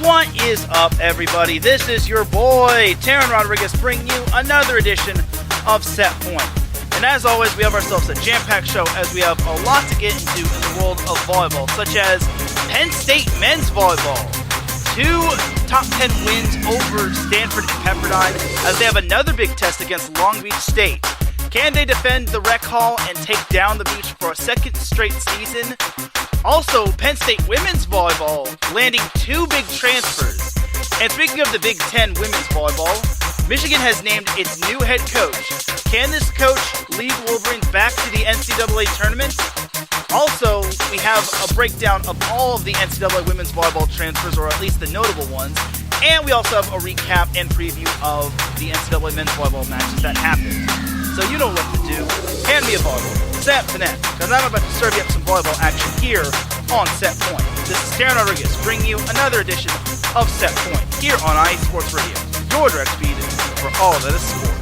What is up, everybody? This is your boy, Teran Rodriguez, bringing you another edition of Set Point. And as always, we have ourselves a jam-packed show as we have a lot to get into in the world of volleyball, such as Penn State men's volleyball, 2 top 10 wins over Stanford and Pepperdine as they have another big test against Long Beach State. Can they defend the Rec Hall and take down the beach for a second straight season? Also, Penn State women's volleyball landing 2 big transfers. And speaking of the Big Ten women's volleyball, Michigan has named its new head coach. Can this coach lead Wolverines back to the NCAA tournament? Also, we have a breakdown of all of the NCAA women's volleyball transfers, or at least the notable ones. And we also have a recap and preview of the NCAA men's volleyball matches that happened. So you know what to do. Hand me a volleyball. Set the net, because I'm about to serve you up some volleyball action here on Set Point. This is Teran Rodriguez bringing you another edition of Set Point here on IE Sports Radio, your direct feed for all that is sports.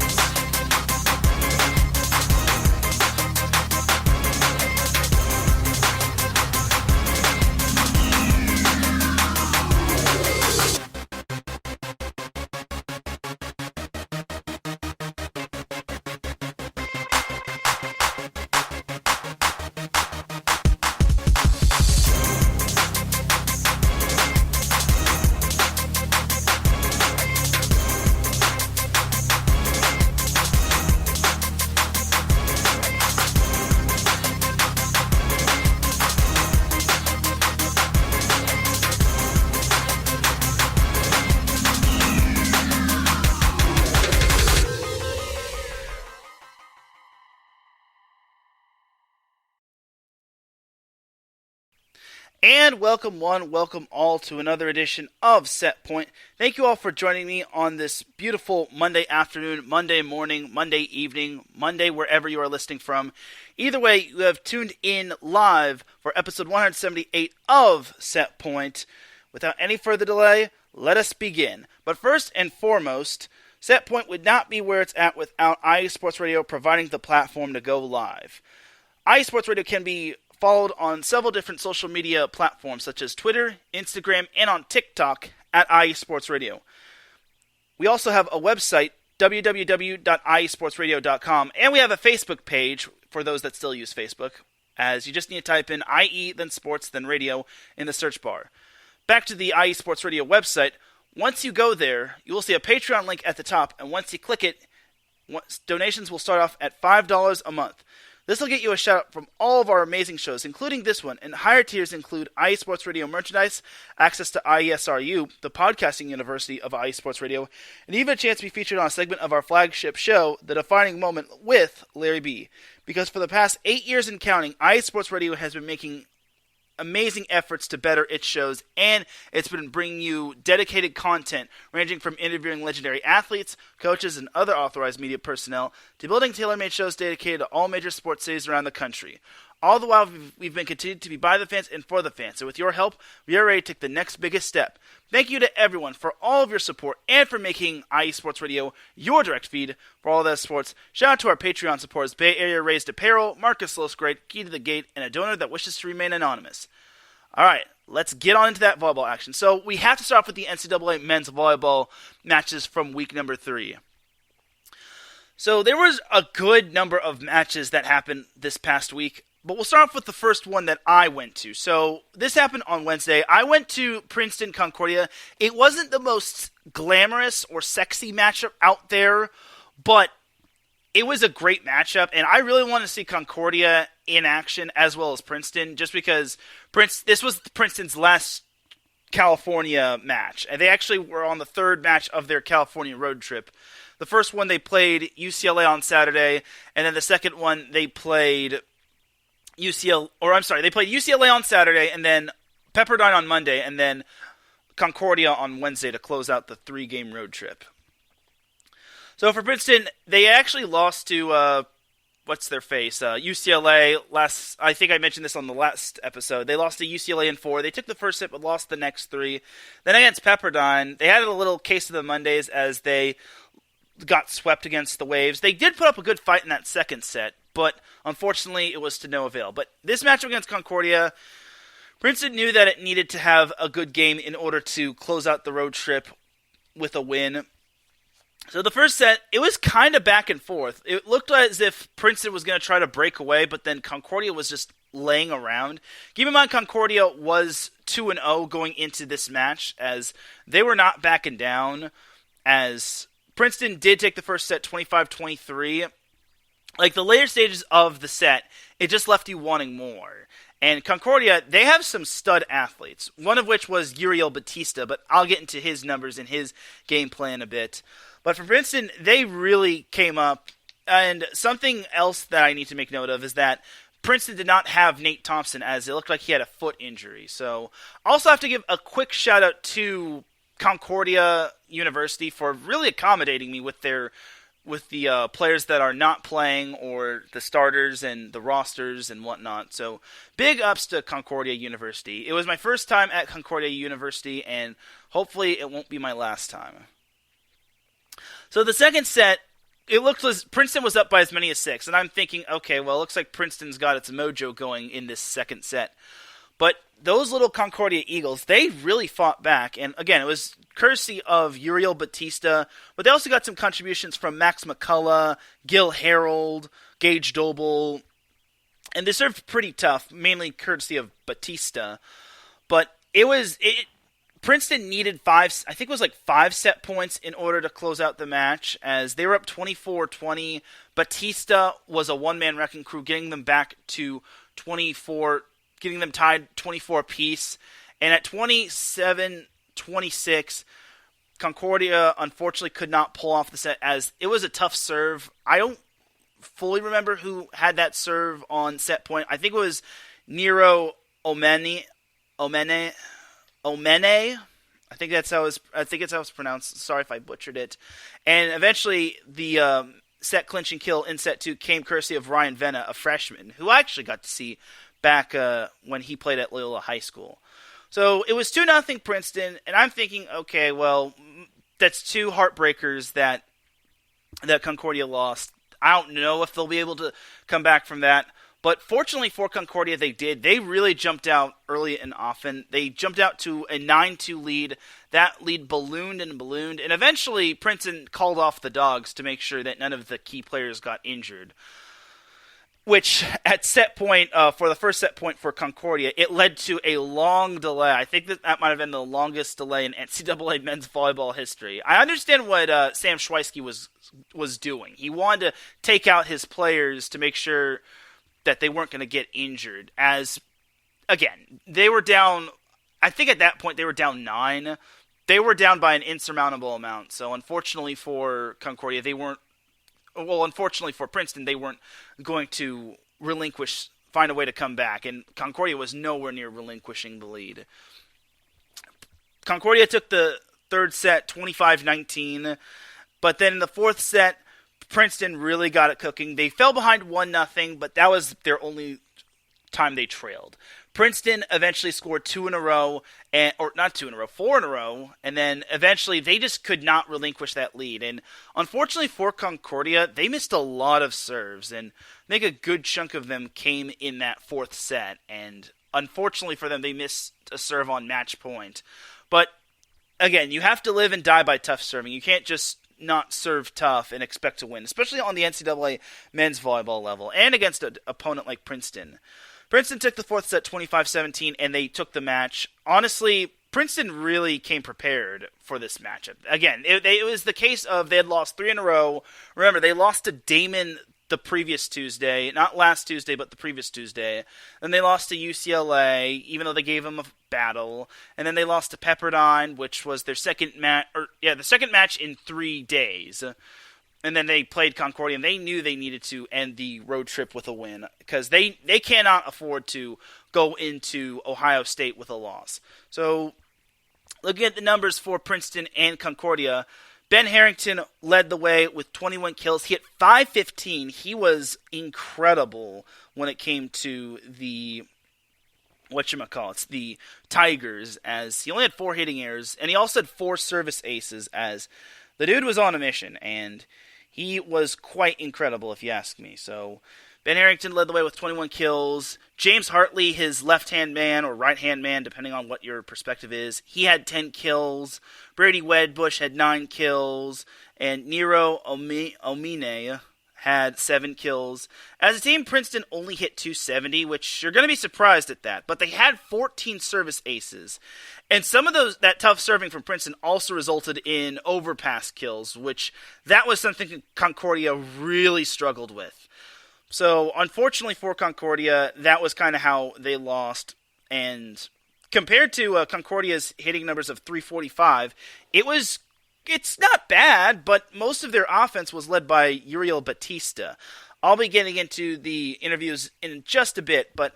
And welcome one, welcome all to another edition of Set Point. Thank you all for joining me on this beautiful Monday afternoon, Monday morning, Monday evening, Monday wherever you are listening from. Either way, you have tuned in live for episode 178 of Set Point. Without any further delay, let us begin. But first and foremost, Set Point would not be where it's at without IE Sports Radio providing the platform to go live. IE Sports Radio can be followed on several different social media platforms such as Twitter, Instagram, and on TikTok at IE Sports Radio. We also have a website, www.iesportsradio.com, and we have a Facebook page for those that still use Facebook, as you just need to type in IE, then sports, then radio in the search bar. Back to the IE Sports Radio website, once you go there, you will see a Patreon link at the top, and once you click it, donations will start off at $5 a month. This will get you a shout-out from all of our amazing shows, including this one, and higher tiers include IE Sports Radio merchandise, access to IESRU, the podcasting university of IE Sports Radio, and even a chance to be featured on a segment of our flagship show, The Defining Moment with Larry B. Because for the past 8 years and counting, IE Sports Radio has been making amazing efforts to better its shows, and it's been bringing you dedicated content ranging from interviewing legendary athletes, coaches, and other authorized media personnel to building tailor-made shows dedicated to all major sports cities around the country. All the while, we've been continued to be by the fans and for the fans, so with your help, we are ready to take the next biggest step. Thank you to everyone for all of your support and for making IE Sports Radio your direct feed for all that sports. Shout out to our Patreon supporters, Bay Area Raised Apparel, Marcus Losgrade, Key to the Gate, and a donor that wishes to remain anonymous. All right, let's get on into that volleyball action. So we have to start off with the NCAA men's volleyball matches from week number 3. So there was a good number of matches that happened this past week. But we'll start off with the first one that I went to. So this happened on Wednesday. I went to Princeton, Concordia. It wasn't the most glamorous or sexy matchup out there, but it was a great matchup. And I really want to see Concordia in action as well as Princeton, just because this was Princeton's last California match. And they actually were on the 3rd match of their California road trip. The first one, they played UCLA on Saturday. And then the second one, they played they played UCLA on Saturday, and then Pepperdine on Monday, and then Concordia on Wednesday to close out the 3-game road trip. So for Princeton, they actually lost to, UCLA last. I think I mentioned this on the last episode. They lost to UCLA in 4. They took the first set, but lost the next 3. Then against Pepperdine, they had a little case of the Mondays as they got swept against the Waves. They did put up a good fight in that second set, but unfortunately, it was to no avail. But this matchup against Concordia, Princeton knew that it needed to have a good game in order to close out the road trip with a win. So the first set, it was kind of back and forth. It looked as if Princeton was going to try to break away, but then Concordia was just laying around. Keep in mind, Concordia was 2-0 going into this match, as they were not backing down, as Princeton did take the first set 25-23. Like, the later stages of the set, it just left you wanting more. And Concordia, they have some stud athletes, one of which was Uriel Batista, but I'll get into his numbers and his game plan a bit. But for Princeton, they really came up. And something else that I need to make note of is that Princeton did not have Nate Thompson, as it looked like he had a foot injury. So I also have to give a quick shout out to Concordia University for really accommodating me with the players that are not playing, or the starters and the rosters and whatnot. So big ups to Concordia University. It was my first time at Concordia University, and hopefully it won't be my last time. So the second set, it looked as Princeton was up by as many as 6, and I'm thinking, okay, well, it looks like Princeton's got its mojo going in this second set. But those little Concordia Eagles, they really fought back, and again, it was courtesy of Uriel Batista, but they also got some contributions from Max McCullough, Gil Harold, Gage Doble, and they served pretty tough, mainly courtesy of Batista. But Princeton needed 5 set points in order to close out the match, as they were up 24-20. Batista was a one-man wrecking crew, getting them back to 24, getting them tied 24 apiece. And at 27-26, Concordia unfortunately could not pull off the set, as it was a tough serve. I don't fully remember who had that serve on set point. I think it was Nero Omene. I think that's how it's pronounced. Sorry if I butchered it. And eventually, the set clinching kill in set 2 came courtesy of Ryan Venna, a freshman, who I actually got to see back when he played at Loyola High School. So it was 2-0 Princeton, and I'm thinking, okay, well, that's 2 heartbreakers that Concordia lost. I don't know if they'll be able to come back from that. But fortunately for Concordia, they did. They really jumped out early and often. They jumped out to a 9-2 lead. That lead ballooned, and eventually Princeton called off the dogs to make sure that none of the key players got injured. Which, at set point, for the first set point for Concordia, it led to a long delay. I think that might have been the longest delay in NCAA men's volleyball history. I understand what Sam Shweisky was doing. He wanted to take out his players to make sure that they weren't going to get injured, as, again, they were down, I think at that point they were down 9. They were down by an insurmountable amount, so unfortunately for Concordia, unfortunately for Princeton, they weren't going to find a way to come back, and Concordia was nowhere near relinquishing the lead. Concordia took the third set 25-19, but then in the fourth set, Princeton really got it cooking. They fell behind 1-0, but that was their only time they trailed. Princeton eventually scored 4 in a row, and then eventually they just could not relinquish that lead. And unfortunately for Concordia, they missed a lot of serves, and I think a good chunk of them came in that fourth set. And unfortunately for them, they missed a serve on match point. But again, you have to live and die by tough serving. You can't just not serve tough and expect to win, especially on the NCAA men's volleyball level and against an opponent like Princeton. Princeton took the fourth set 25-17, and they took the match. Honestly, Princeton really came prepared for this matchup. Again, it was the case of they had lost 3 in a row. Remember, they lost to Damon the previous Tuesday, not last Tuesday, but the previous Tuesday. Then they lost to UCLA, even though they gave them a battle. And then they lost to Pepperdine, which was their second the second match in 3 days. And then they played Concordia, and they knew they needed to end the road trip with a win, because they cannot afford to go into Ohio State with a loss. So, looking at the numbers for Princeton and Concordia, Ben Harrington led the way with 21 kills. He hit .515. He was incredible when it came to the the Tigers, as he only had 4 hitting errors, and he also had 4 service aces, as the dude was on a mission, and he was quite incredible if you ask me. So Ben Harrington led the way with 21 kills. James Hartley, his left-hand man or right-hand man, depending on what your perspective is, he had 10 kills. Brady Wedbush had 9 kills. And Nero Omine had 7 kills. As a team, Princeton only hit 270, which you're going to be surprised at that. But they had 14 service aces. And some of that tough serving from Princeton also resulted in overpass kills, which that was something Concordia really struggled with. So, unfortunately for Concordia, that was kind of how they lost. And compared to Concordia's hitting numbers of 345, it's not bad, but most of their offense was led by Uriel Batista. I'll be getting into the interviews in just a bit, but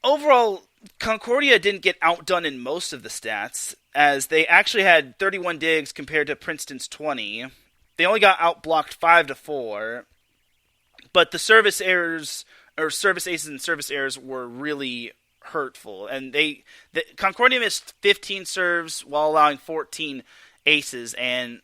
overall, Concordia didn't get outdone in most of the stats, as they actually had 31 digs compared to Princeton's 20. They only got outblocked 5-4. But the service errors, or service aces and service errors, were really hurtful. And Concordia missed 15 serves while allowing 14 aces. And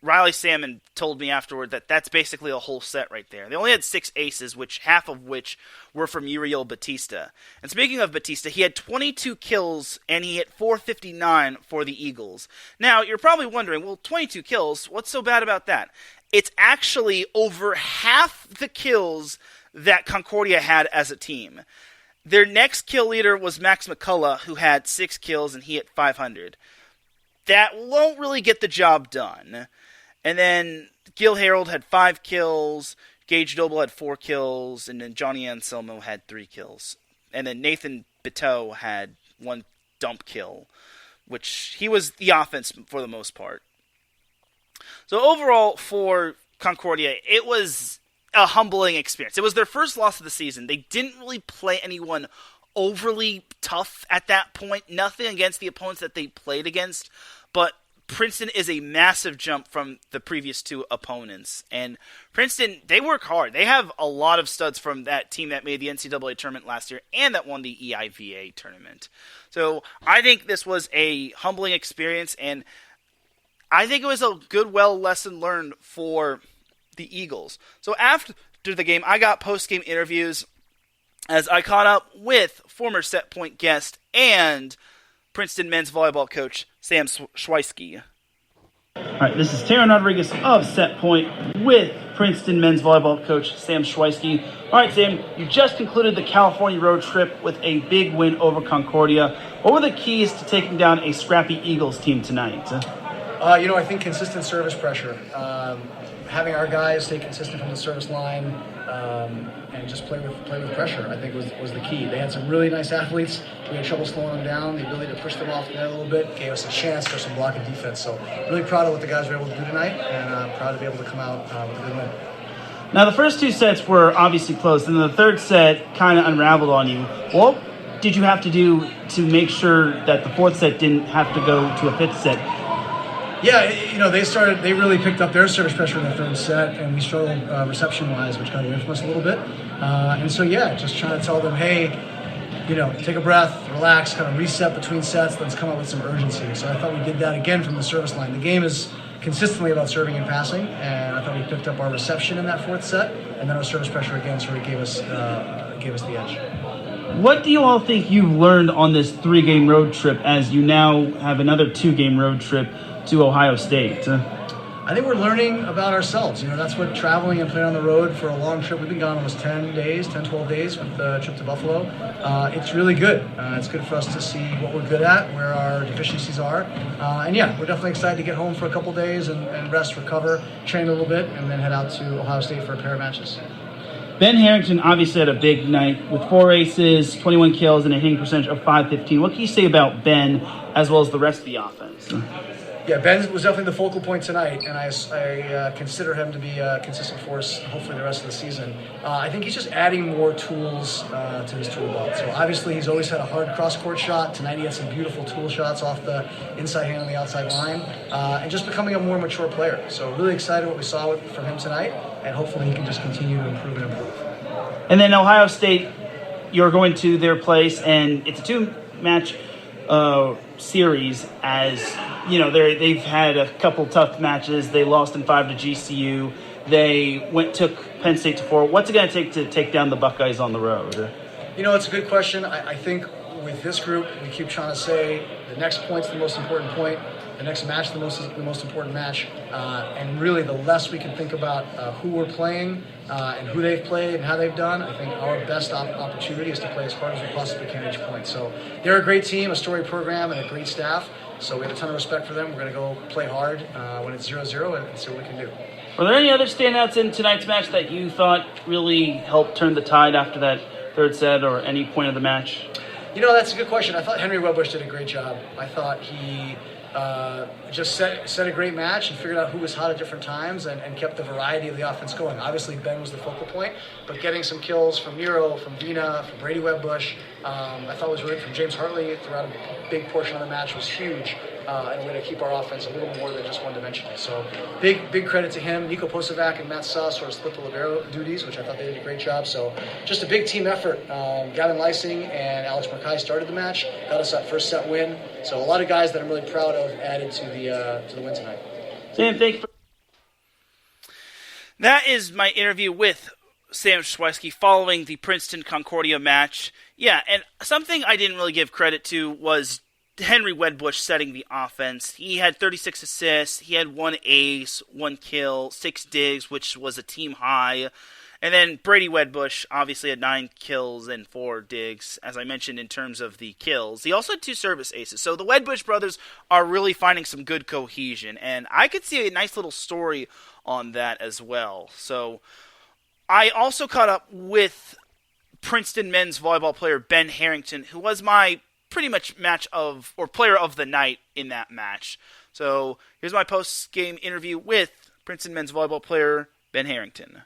Riley Salmon told me afterward that that's basically a whole set right there. They only had 6 aces, half of which were from Uriel Batista. And speaking of Batista, he had 22 kills and he hit 459 for the Eagles. Now, you're probably wondering, well, 22 kills, what's so bad about that? It's actually over half the kills that Concordia had as a team. Their next kill leader was Max McCullough, who had 6 kills and he hit 500. That won't really get the job done. And then Gil Harold had 5 kills, Gage Doble had 4 kills, and then Johnny Anselmo had 3 kills. And then Nathan Bitteau had 1 dump kill, which he was the offense for the most part. So overall, for Concordia, it was a humbling experience. It was their first loss of the season. They didn't really play anyone overly tough at that point. Nothing against the opponents that they played against. But Princeton is a massive jump from the previous 2 opponents. And Princeton, they work hard. They have a lot of studs from that team that made the NCAA tournament last year and that won the EIVA tournament. So I think this was a humbling experience, and I think it was a good, lesson learned for the Eagles. So after the game, I got post-game interviews as I caught up with former Set Point guest and Princeton men's volleyball coach Sam Shweisky. All right, this is Teran Rodriguez of Set Point with Princeton men's volleyball coach Sam Shweisky. All right, Sam, you just concluded the California road trip with a big win over Concordia. What were the keys to taking down a scrappy Eagles team tonight? I think consistent service pressure. Having our guys stay consistent from the service line and just play with pressure, I think was the key. They had some really nice athletes. We had trouble slowing them down. The ability to push them off the net a little bit gave us a chance for some blocking defense. So really proud of what the guys were able to do tonight, and proud to be able to come out with a good win. Now, the first 2 sets were obviously close, and the third set kind of unraveled on you. What did you have to do to make sure that the 4th set didn't have to go to a 5th set? Yeah, they really picked up their service pressure in the 3rd set, and we struggled reception-wise, which got away from us a little bit. Just trying to tell them, hey, take a breath, relax, kind of reset between sets, let's come up with some urgency. So I thought we did that again from the service line. The game is consistently about serving and passing, and I thought we picked up our reception in that 4th set, and then our service pressure again sort of gave us the edge. What do you all think you've learned on this 3-game road trip as you now have another 2-game road trip to Ohio State? I think we're learning about ourselves. That's what traveling and playing on the road for a long trip. We've been gone almost 12 days with the trip to Buffalo. It's really good. It's good for us to see what we're good at, where our deficiencies are. We're definitely excited to get home for a couple days and rest, recover, train a little bit, and then head out to Ohio State for a pair of matches. Ben Harrington obviously had a big night with 4 aces, 21 kills, and a hitting percentage of .515. What can you say about Ben as well as the rest of the offense? Yeah, Ben was definitely the focal point tonight, and I consider him to be a consistent force, hopefully the rest of the season. I think he's just adding more tools to his tool belt. So obviously he's always had a hard cross-court shot. Tonight he had some beautiful tool shots off the inside hand and the outside line, and just becoming a more mature player. So really excited what we saw from him tonight, and hopefully he can just continue to improve and improve. And then Ohio State, you're going to their place, and it's a 2-match series. As they've had a couple tough matches. They lost in 5 to GCU. They took Penn State to 4. What's it going to take to take down the Buckeyes on the road? It's a good question. I think with this group, we keep trying to say the next point's the most important point, the next match the most important match, and really the less we can think about who we're playing and who they've played and how they've done. I think our best opportunity is to play as hard as we possibly can each point. So they're a great team, a storied program, and a great staff. So we have a ton of respect for them. We're going to go play hard when it's 0-0 and see what we can do. Were there any other standouts in tonight's match that you thought really helped turn the tide after that third set or any point of the match? That's a good question. I thought Henry Wedbush did a great job. I thought he just set a great match and figured out who was hot at different times and kept the variety of the offense going. Obviously, Ben was the focal point, but getting some kills from Nero, from Vina, from Brady Wedbush, I thought was really from James Hartley throughout a big portion of the match was huge. And a way to keep our offense a little more than just one-dimensional. So big credit to him. Nico Posovac and Matt Suss sort of split the libero duties, which I thought they did a great job. So just a big team effort. Gavin Lysing and Alex Mackay started the match, got us that first set win. So a lot of guys that I'm really proud of added to the win tonight. Sam, thank you. That is my interview with Sam Shweisky following the Princeton Concordia match. Yeah, and something I didn't really give credit to was Henry Wedbush setting the offense. He had 36 assists, he had 1 ace, 1 kill, 6 digs, which was a team high. And then Brady Wedbush obviously had 9 kills and 4 digs, as I mentioned in terms of the kills. He also had 2 service aces. So the Wedbush brothers are really finding some good cohesion, and I could see a nice little story on that as well. So I also caught up with Princeton men's volleyball player Ben Harrington, who was my pretty much player of the night in that match. So here's my post-game interview with Princeton men's volleyball player Ben Harrington.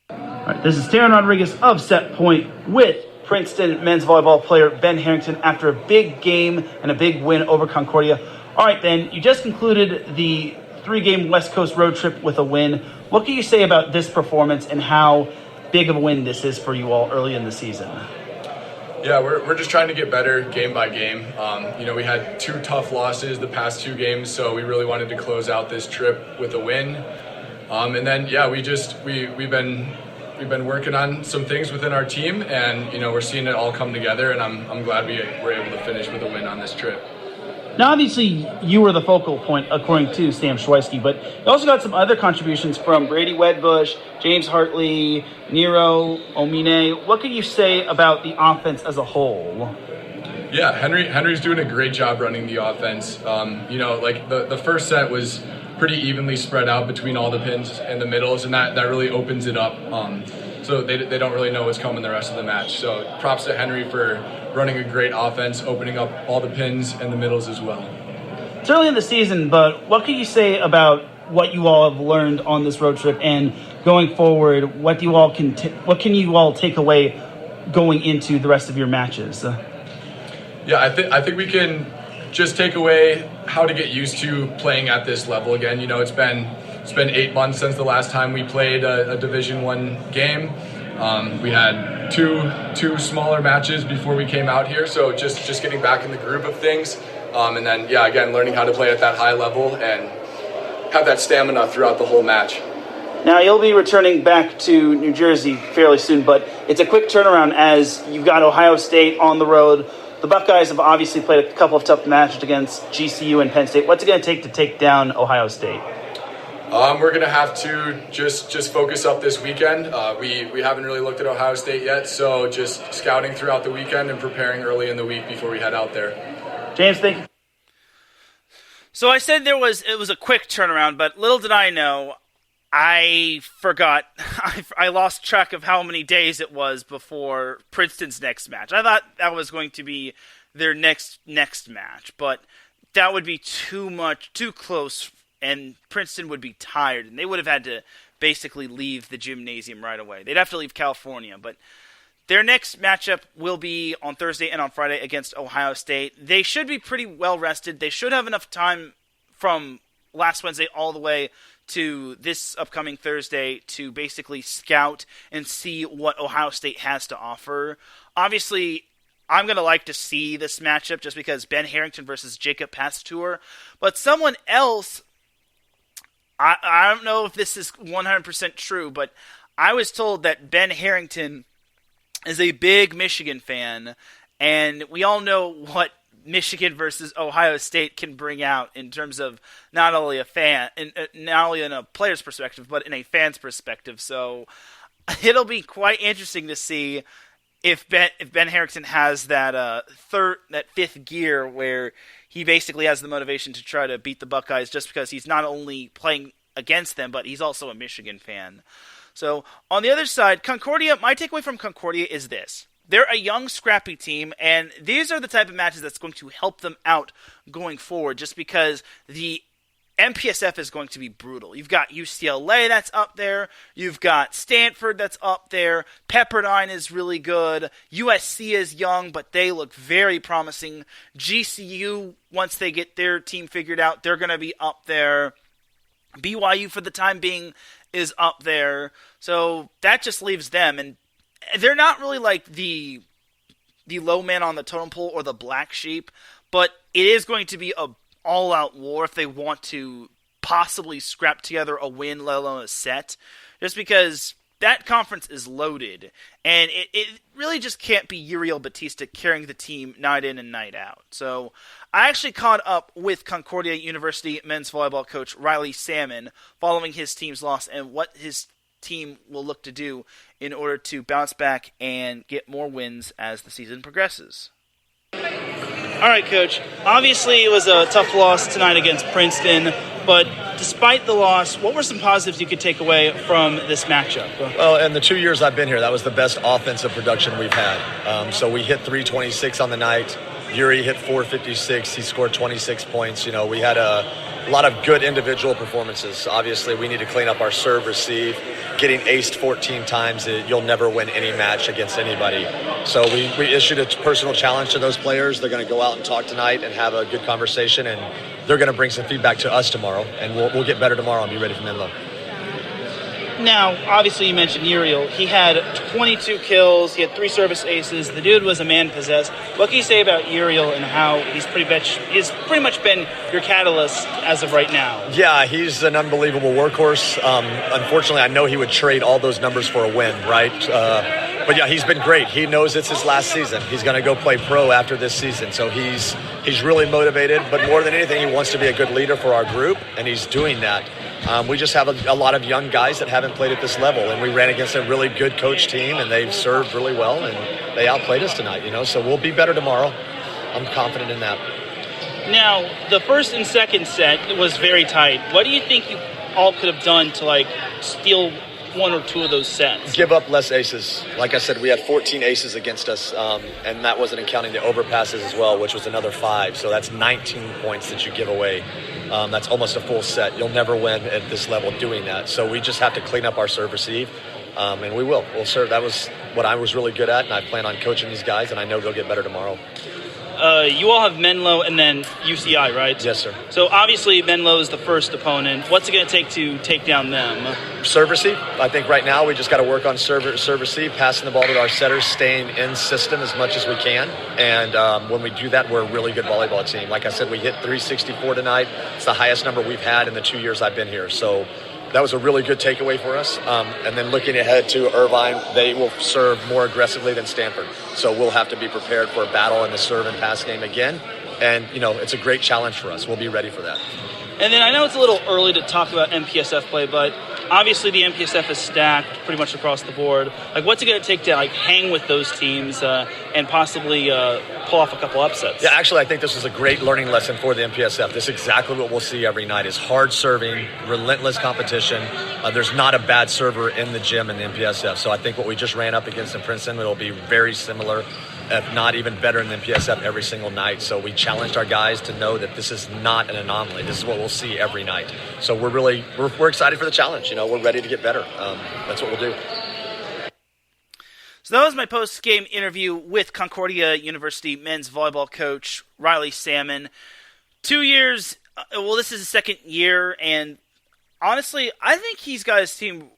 All right, this is Teran Rodriguez of Set Point with Princeton men's volleyball player Ben Harrington after a big game and a big win over Concordia. All right, Ben, you just concluded the 3-game West Coast road trip with a win. What can you say about this performance and how big of a win this is for you all early in the season? Yeah, we're just trying to get better game by game. We had 2 tough losses the past 2 games, so we really wanted to close out this trip with a win. And then, yeah, we've been working on some things within our team, and we're seeing it all come together. And I'm glad we were able to finish with a win on this trip. Now, obviously, you were the focal point, according to Sam Shweisky, but you also got some other contributions from Brady Wedbush, James Hartley, Nero, Omine. What can you say about the offense as a whole? Yeah, Henry's doing a great job running the offense. The first set was pretty evenly spread out between all the pins and the middles, and that really opens it up. So they don't really know what's coming the rest of the match. So props to Henry for running a great offense, opening up all the pins and the middles as well. It's early in the season, but what can you say about what you all have learned on this road trip and going forward? What can you all take away going into the rest of your matches? Yeah, I think we can just take away how to get used to playing at this level again. It's been 8 months since the last time we played a Division I game. We had two smaller matches before we came out here, so just getting back in the groove of things. And then, yeah, again, learning how to play at that high level and have that stamina throughout the whole match. Now, you'll be returning back to New Jersey fairly soon, but it's a quick turnaround as you've got Ohio State on the road. The Buckeyes have obviously played a couple of tough matches against GCU and Penn State. What's it going to take down Ohio State? We're going to have to just focus up this weekend. We haven't really looked at Ohio State yet, so just scouting throughout the weekend and preparing early in the week before we head out there. James, thank you. So I said it was a quick turnaround, but little did I know, I forgot. I lost track of how many days it was before Princeton's next match. I thought that was going to be their next match, but that would be too close, and Princeton would be tired, and they would have had to basically leave the gymnasium right away. They'd have to leave California, but their next matchup will be on Thursday and on Friday against Ohio State. They should be pretty well rested. They should have enough time from last Wednesday all the way to this upcoming Thursday to basically scout and see what Ohio State has to offer. Obviously, I'm going to like to see this matchup just because Ben Harrington versus Jacob Pasteur, but someone else I don't know if this is 100% true, but I was told that Ben Harrington is a big Michigan fan, and we all know what Michigan versus Ohio State can bring out in terms of not only in a player's perspective, but in a fan's perspective. So it'll be quite interesting to see if Ben Harrington has that fifth gear where he basically has the motivation to try to beat the Buckeyes just because he's not only playing against them, but he's also a Michigan fan. So on the other side, Concordia, my takeaway from Concordia is this. They're a young, scrappy team, and these are the type of matches that's going to help them out going forward just because the MPSF is going to be brutal. You've got UCLA that's up there. You've got Stanford that's up there. Pepperdine is really good. USC is young, but they look very promising. GCU, once they get their team figured out, they're going to be up there. BYU, for the time being, is up there. So that just leaves them, and they're not really like the low man on the totem pole or the black sheep, but it is going to be a all-out war if they want to possibly scrap together a win, let alone a set, just because that conference is loaded, and it really just can't be Uriel Batista carrying the team night in and night out. So I actually caught up with Concordia University men's volleyball coach Riley Salmon following his team's loss and what his team will look to do in order to bounce back and get more wins as the season progresses. All right, Coach. Obviously, it was a tough loss tonight against Princeton, but despite the loss, what were some positives you could take away from this matchup? Well, in the 2 years I've been here, that was the best offensive production we've had. So we hit 326 on the night. Yuri hit 456. He scored 26 points. You know, we had a lot of good individual performances. Obviously, we need to clean up our serve receive. Getting aced 14 times, you'll never win any match against anybody. So we issued a personal challenge to those players. They're going to go out and talk tonight and have a good conversation, and they're going to bring some feedback to us tomorrow, and we'll get better tomorrow and be ready for Menlo. Now, obviously, you mentioned Uriel. He had 22 kills. He had 3 service aces. The dude was a man possessed. What can you say about Uriel and how he's pretty much been your catalyst as of right now? Yeah, he's an unbelievable workhorse. Unfortunately, I know he would trade all those numbers for a win, right? But yeah, he's been great. He knows it's his last season. He's going to go play pro after this season. So he's really motivated. But more than anything, he wants to be a good leader for our group, and he's doing that. We just have a lot of young guys that haven't played at this level, and we ran against a really good coach team, and they've served really well, and they outplayed us tonight, you know, so we'll be better tomorrow. I'm confident in that. Now, the first and second set was very tight. What do you think you all could have done to, steal one or two of those sets? Give up less aces. Like I said, we had 14 aces against us, and that wasn't counting the overpasses as well, which was another 5, so that's 19 points that you give away. That's almost a full set. You'll never win at this level doing that. So we just have to clean up our serve receive, and we will. We'll serve. That was what I was really good at, and I plan on coaching these guys, and I know they'll get better tomorrow. You all have Menlo and then UCI, right? Yes, sir. So obviously Menlo is the first opponent. What's it going to take to take down them? Serve receive. I think right now we just got to work on serve receive, passing the ball to our setters, staying in system as much as we can. And when we do that, we're a really good volleyball team. Like I said, we hit 364 tonight. It's the highest number we've had in the 2 years I've been here. So that was a really good takeaway for us. And then looking ahead to Irvine, they will serve more aggressively than Stanford. So we'll have to be prepared for a battle in the serve and pass game again. And, you know, it's a great challenge for us. We'll be ready for that. And then I know it's a little early to talk about MPSF play, but obviously the MPSF is stacked pretty much across the board. What's it going to take to hang with those teams and possibly pull off a couple upsets? Yeah, actually, I think this is a great learning lesson for the MPSF. This is exactly what we'll see every night: is hard serving, relentless competition. There's not a bad server in the gym in the MPSF. So I think what we just ran up against in Princeton, it'll be very similar, if not even better in the MPSF every single night. So we challenged our guys to know that this is not an anomaly. This is what we'll see every night. So we're excited for the challenge. You know, we're ready to get better. That's what we'll do. So that was my post-game interview with Concordia University men's volleyball coach Riley Salmon. 2 years, this is his second year, and honestly, I think he's got his team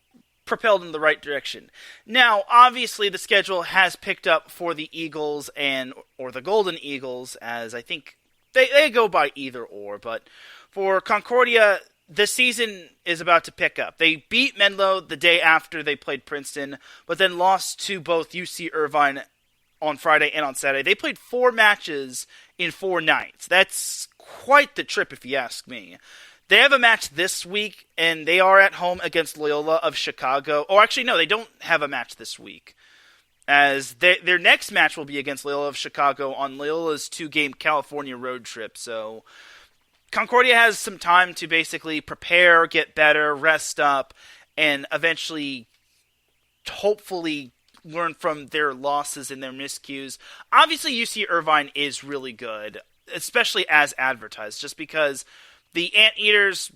propelled in the right direction. Now, obviously, the schedule has picked up for the Eagles or the Golden Eagles, as I think they go by either or, but for Concordia, the season is about to pick up. They beat Menlo the day after they played Princeton, but then lost to both UC Irvine on Friday and on Saturday. They played 4 matches in 4 nights. That's quite the trip, if you ask me. They have a match this week, and they are at home against Loyola of Chicago. Oh, actually, no, they don't have a match this week, as their next match will be against Loyola of Chicago on Loyola's 2-game California road trip. So Concordia has some time to basically prepare, get better, rest up, and eventually, hopefully, learn from their losses and their miscues. Obviously, UC Irvine is really good, especially as advertised, just because the Anteaters,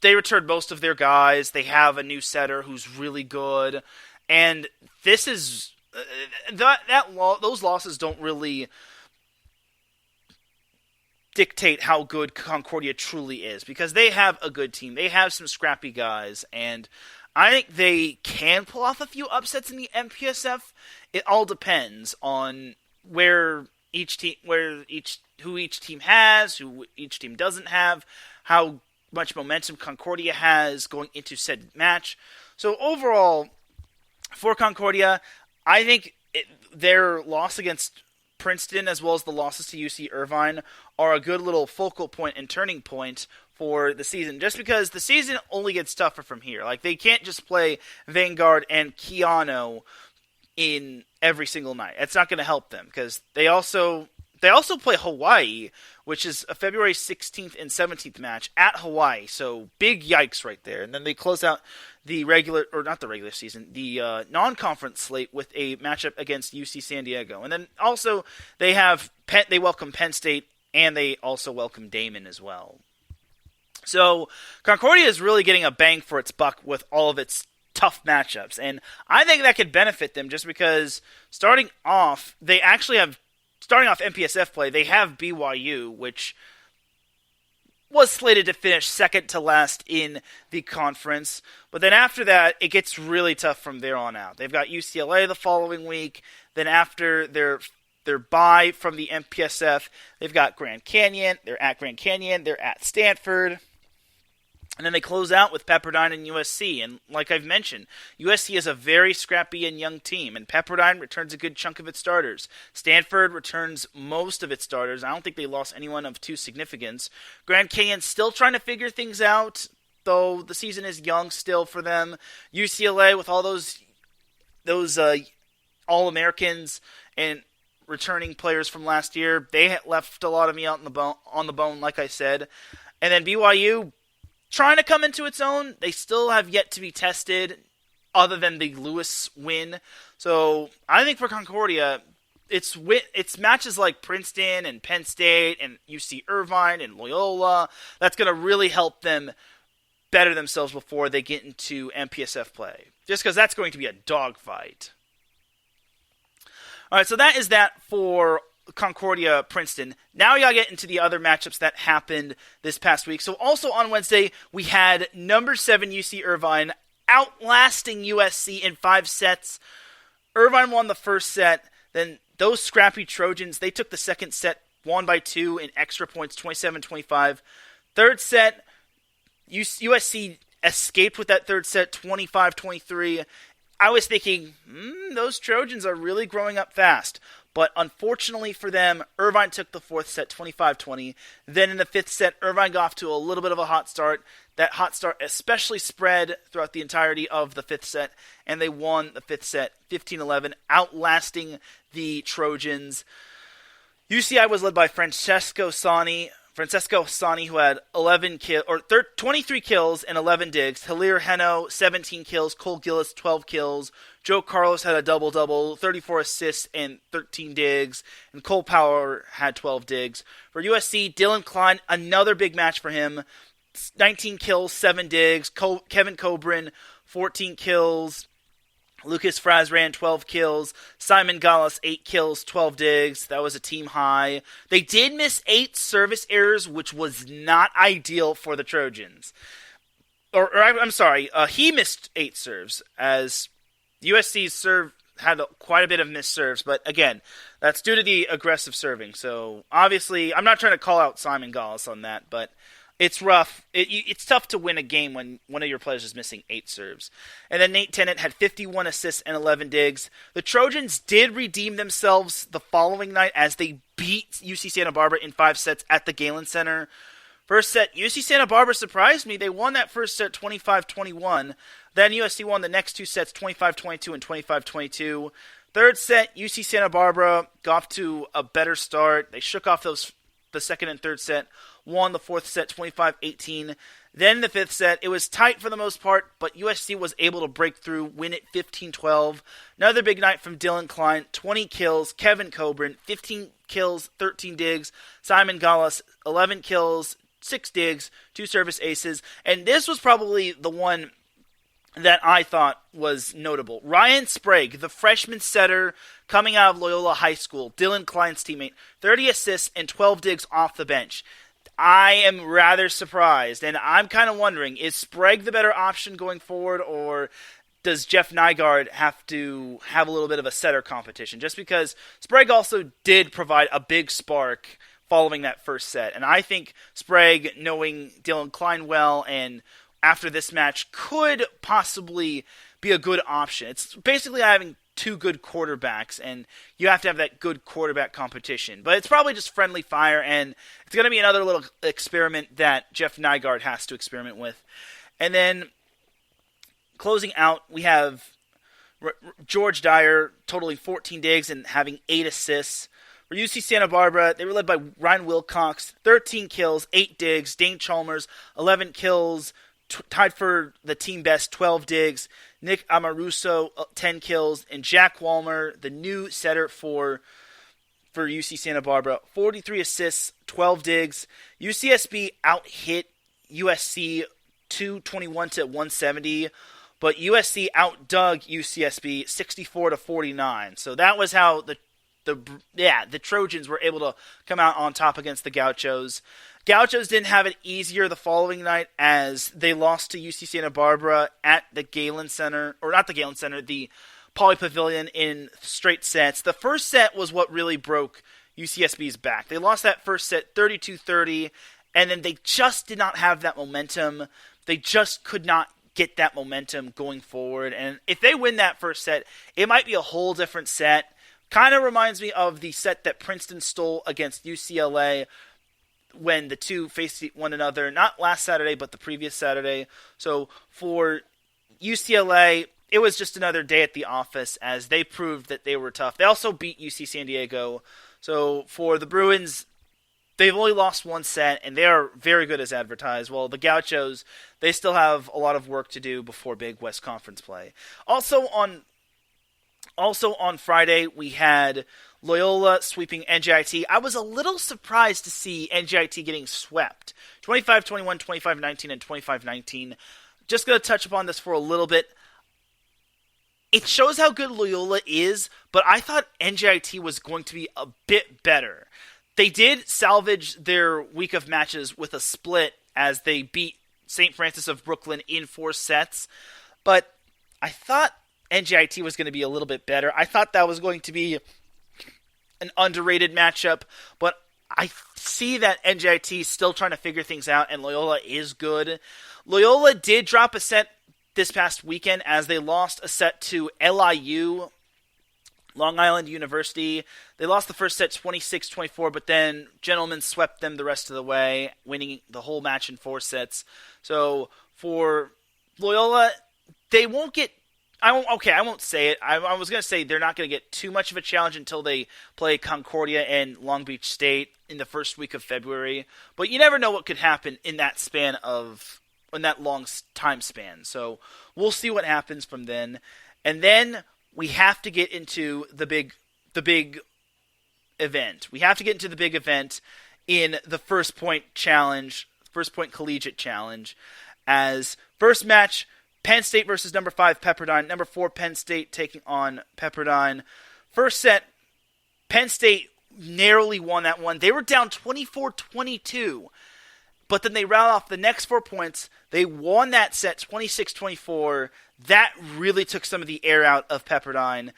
they returned most of their guys. They have a new setter who's really good, and this is those losses don't really dictate how good Concordia truly is, because they have a good team. They have some scrappy guys, and I think they can pull off a few upsets in the MPSF. It all depends on who each team has, who each team doesn't have, how much momentum Concordia has going into said match. So overall, for Concordia, I think their loss against Princeton, as well as the losses to UC Irvine, are a good little focal point and turning point for the season, just because the season only gets tougher from here. Like, they can't just play Vanguard and Keanu in every single night. It's not going to help them, because they also play Hawaii, which is a February 16th and 17th match at Hawaii. So big yikes right there. And then they close out the non-conference slate with a matchup against UC San Diego. And then also they welcome Penn State, and they also welcome Damon as well. So Concordia is really getting a bang for its buck with all of its tough matchups. And I think that could benefit them, just because starting off MPSF play, they have BYU, which was slated to finish second to last in the conference. But then after that, it gets really tough from there on out. They've got UCLA the following week. Then after their bye from the MPSF, they've got Grand Canyon. They're at Grand Canyon. They're at Stanford. And then they close out with Pepperdine and USC. And like I've mentioned, USC is a very scrappy and young team, and Pepperdine returns a good chunk of its starters. Stanford returns most of its starters. I don't think they lost anyone of too significance. Grand Canyon's still trying to figure things out, though the season is young still for them. UCLA, with all those All-Americans and returning players from last year, they left a lot of meat out on the bone, like I said. And then BYU, trying to come into its own. They still have yet to be tested, other than the Lewis win. So I think for Concordia, it's matches like Princeton and Penn State and UC Irvine and Loyola that's going to really help them better themselves before they get into MPSF play, just because that's going to be a dogfight. All right, so that is that for Concordia Princeton. Now we gotta get into the other matchups that happened this past week. So also on Wednesday, we had number 7 UC Irvine outlasting USC in 5 sets. Irvine won the first set. Then those scrappy Trojans, they took the second set, won by 2 in extra points, 27-25. Third set, USC escaped with that third set, 25-23. I was thinking, those Trojans are really growing up fast. But unfortunately for them, Irvine took the fourth set, 25-20. Then in the fifth set, Irvine got off to a little bit of a hot start. That hot start especially spread throughout the entirety of the fifth set, and they won the fifth set, 15-11, outlasting the Trojans. UCI was led by Francesco Sani, who had 23 kills and 11 digs. Hilaire Heno, 17 kills. Cole Gillis, 12 kills. Joe Carlos had a double-double, 34 assists and 13 digs. And Cole Power had 12 digs. For USC, Dylan Klein, another big match for him. 19 kills, 7 digs. Kevin Cobrin, 14 kills. Lucas Frazran, 12 kills. Simon Gallas, 8 kills, 12 digs. That was a team high. They did miss 8 service errors, which was not ideal for the Trojans. He missed 8 serves, as USC's serve had quite a bit of missed serves. But again, that's due to the aggressive serving. So obviously, I'm not trying to call out Simon Gallas on that, but It's rough. It's tough to win a game when one of your players is missing 8 serves. And then Nate Tennant had 51 assists and 11 digs. The Trojans did redeem themselves the following night as they beat UC Santa Barbara in 5 sets at the Galen Center. First set, UC Santa Barbara surprised me. They won that first set 25-21. Then USC won the next 2 sets 25-22 and 25-22. Third set, UC Santa Barbara got off to a better start. They shook off the second and third set, won the fourth set 25-18. Then the fifth set, it was tight for the most part, but USC was able to break through, win it 15-12. Another big night from Dylan Klein, 20 kills. Kevin Coburn, 15 kills, 13 digs. Simon Gallas, 11 kills, 6 digs, 2 service aces. And this was probably the one that I thought was notable. Ryan Sprague, the freshman setter coming out of Loyola High School, Dylan Klein's teammate, 30 assists and 12 digs off the bench. I am rather surprised, and I'm kind of wondering, is Sprague the better option going forward, or does Jeff Nygaard have to have a little bit of a setter competition? Just because Sprague also did provide a big spark following that first set, and I think Sprague, knowing Dylan Klein well, and after this match, could possibly be a good option. It's basically having 2 good quarterbacks, and you have to have that good quarterback competition. But it's probably just friendly fire, and it's going to be another little experiment that Jeff Nygaard has to experiment with. And then, closing out, we have George Dyer totaling 14 digs and having 8 assists. For UC Santa Barbara, they were led by Ryan Wilcox, 13 kills, 8 digs. Dane Chalmers, 11 kills, tied for the team best, 12 digs. Nick Amaruso, 10 kills. And Jack Walmer, the new setter for UC Santa Barbara, 43 assists, 12 digs. UCSB out-hit USC 221-170, but USC out-dug UCSB 64-49. So that was how the Trojans were able to come out on top against the Gauchos. Gauchos didn't have it easier the following night as they lost to UC Santa Barbara at the Galen Center, or not the Galen Center, the Pauley Pavilion in straight sets. The first set was what really broke UCSB's back. They lost that first set 32-30, and then they just did not have that momentum. They just could not get that momentum going forward. And if they win that first set, it might be a whole different set. Kind of reminds me of the set that Princeton stole against UCLA when the two faced one another, not last Saturday, but the previous Saturday. So for UCLA, it was just another day at the office as they proved that they were tough. They also beat UC San Diego. So for the Bruins, they've only lost 1 set, and they are very good as advertised. Well, the Gauchos, they still have a lot of work to do before Big West Conference play. Also on Friday, we had Loyola sweeping NJIT. I was a little surprised to see NJIT getting swept. 25-21, 25-19, and 25-19. Just going to touch upon this for a little bit. It shows how good Loyola is, but I thought NJIT was going to be a bit better. They did salvage their week of matches with a split as they beat St. Francis of Brooklyn in 4 sets, but I thought NJIT was going to be a little bit better. I thought that was going to be an underrated matchup, but I see that NJIT is still trying to figure things out, and Loyola is good. Loyola did drop a set this past weekend as they lost a set to LIU, Long Island University. They lost the first set 26-24, but then Gentlemen swept them the rest of the way, winning the whole match in 4 sets. So for Loyola, they won't get I won't say it. I was going to say they're not going to get too much of a challenge until they play Concordia and Long Beach State in the first week of February. But you never know what could happen in that long time span. So we'll see what happens from then. And then we have to get into the big event. We have to get into the big event in the First Point Challenge, First Point Collegiate Challenge, as first match, Penn State versus number 5 Pepperdine. Number 4 Penn State taking on Pepperdine. First set, Penn State narrowly won that one. They were down 24-22, but then they routed off the next 4 points. They won that set 26-24. That really took some of the air out of Pepperdine.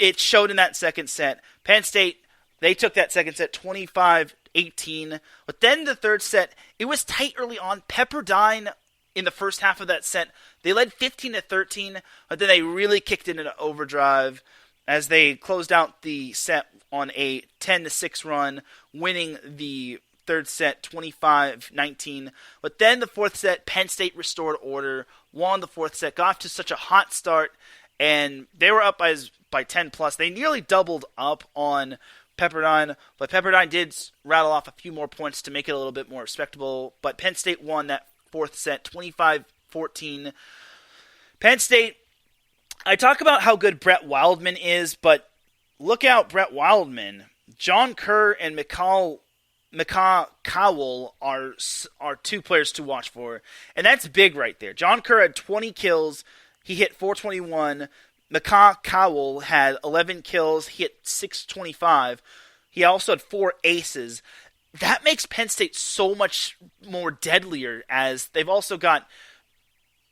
It showed in that second set. Penn State They took that second set 25-18. But then the third set, it was tight early on. Pepperdine in the first half of that set, they led 15-13, but then they really kicked it into overdrive as they closed out the set on a 10-6 run, winning the third set 25-19. But then the fourth set, Penn State restored order, won the fourth set, got off to such a hot start, and they were up by 10 plus. They nearly doubled up on Pepperdine, but Pepperdine did rattle off a few more points to make it a little bit more respectable. But Penn State won that fourth set 25-14. Penn State, I talk about how good Brett Wildman is, but look out, Brett Wildman. John Kerr and Mikal Cowell are two players to watch for, and that's big right there. John Kerr had 20 kills. He hit 421. Mikal Cowell had 11 kills. He hit 625. He also had 4 aces. That makes Penn State so much more deadlier, as they've also got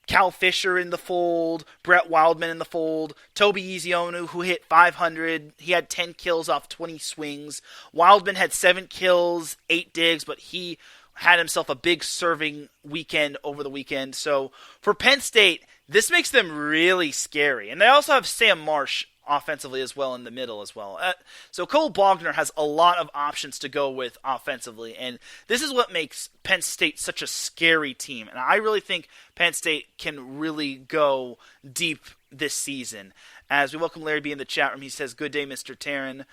Cal Fisher in the fold, Brett Wildman in the fold, Toby Ezionu, who hit 500. He had 10 kills off 20 swings. Wildman had 7 kills, 8 digs, but he had himself a big serving weekend over the weekend. So for Penn State, this makes them really scary. And they also have Sam Marsh offensively as well in the middle as well. So Cole Bogner has a lot of options to go with offensively, and this is what makes Penn State such a scary team. And I really think Penn State can really go deep this season. As we welcome Larry B in the chat room, he says, "Good day, Mr. Teran."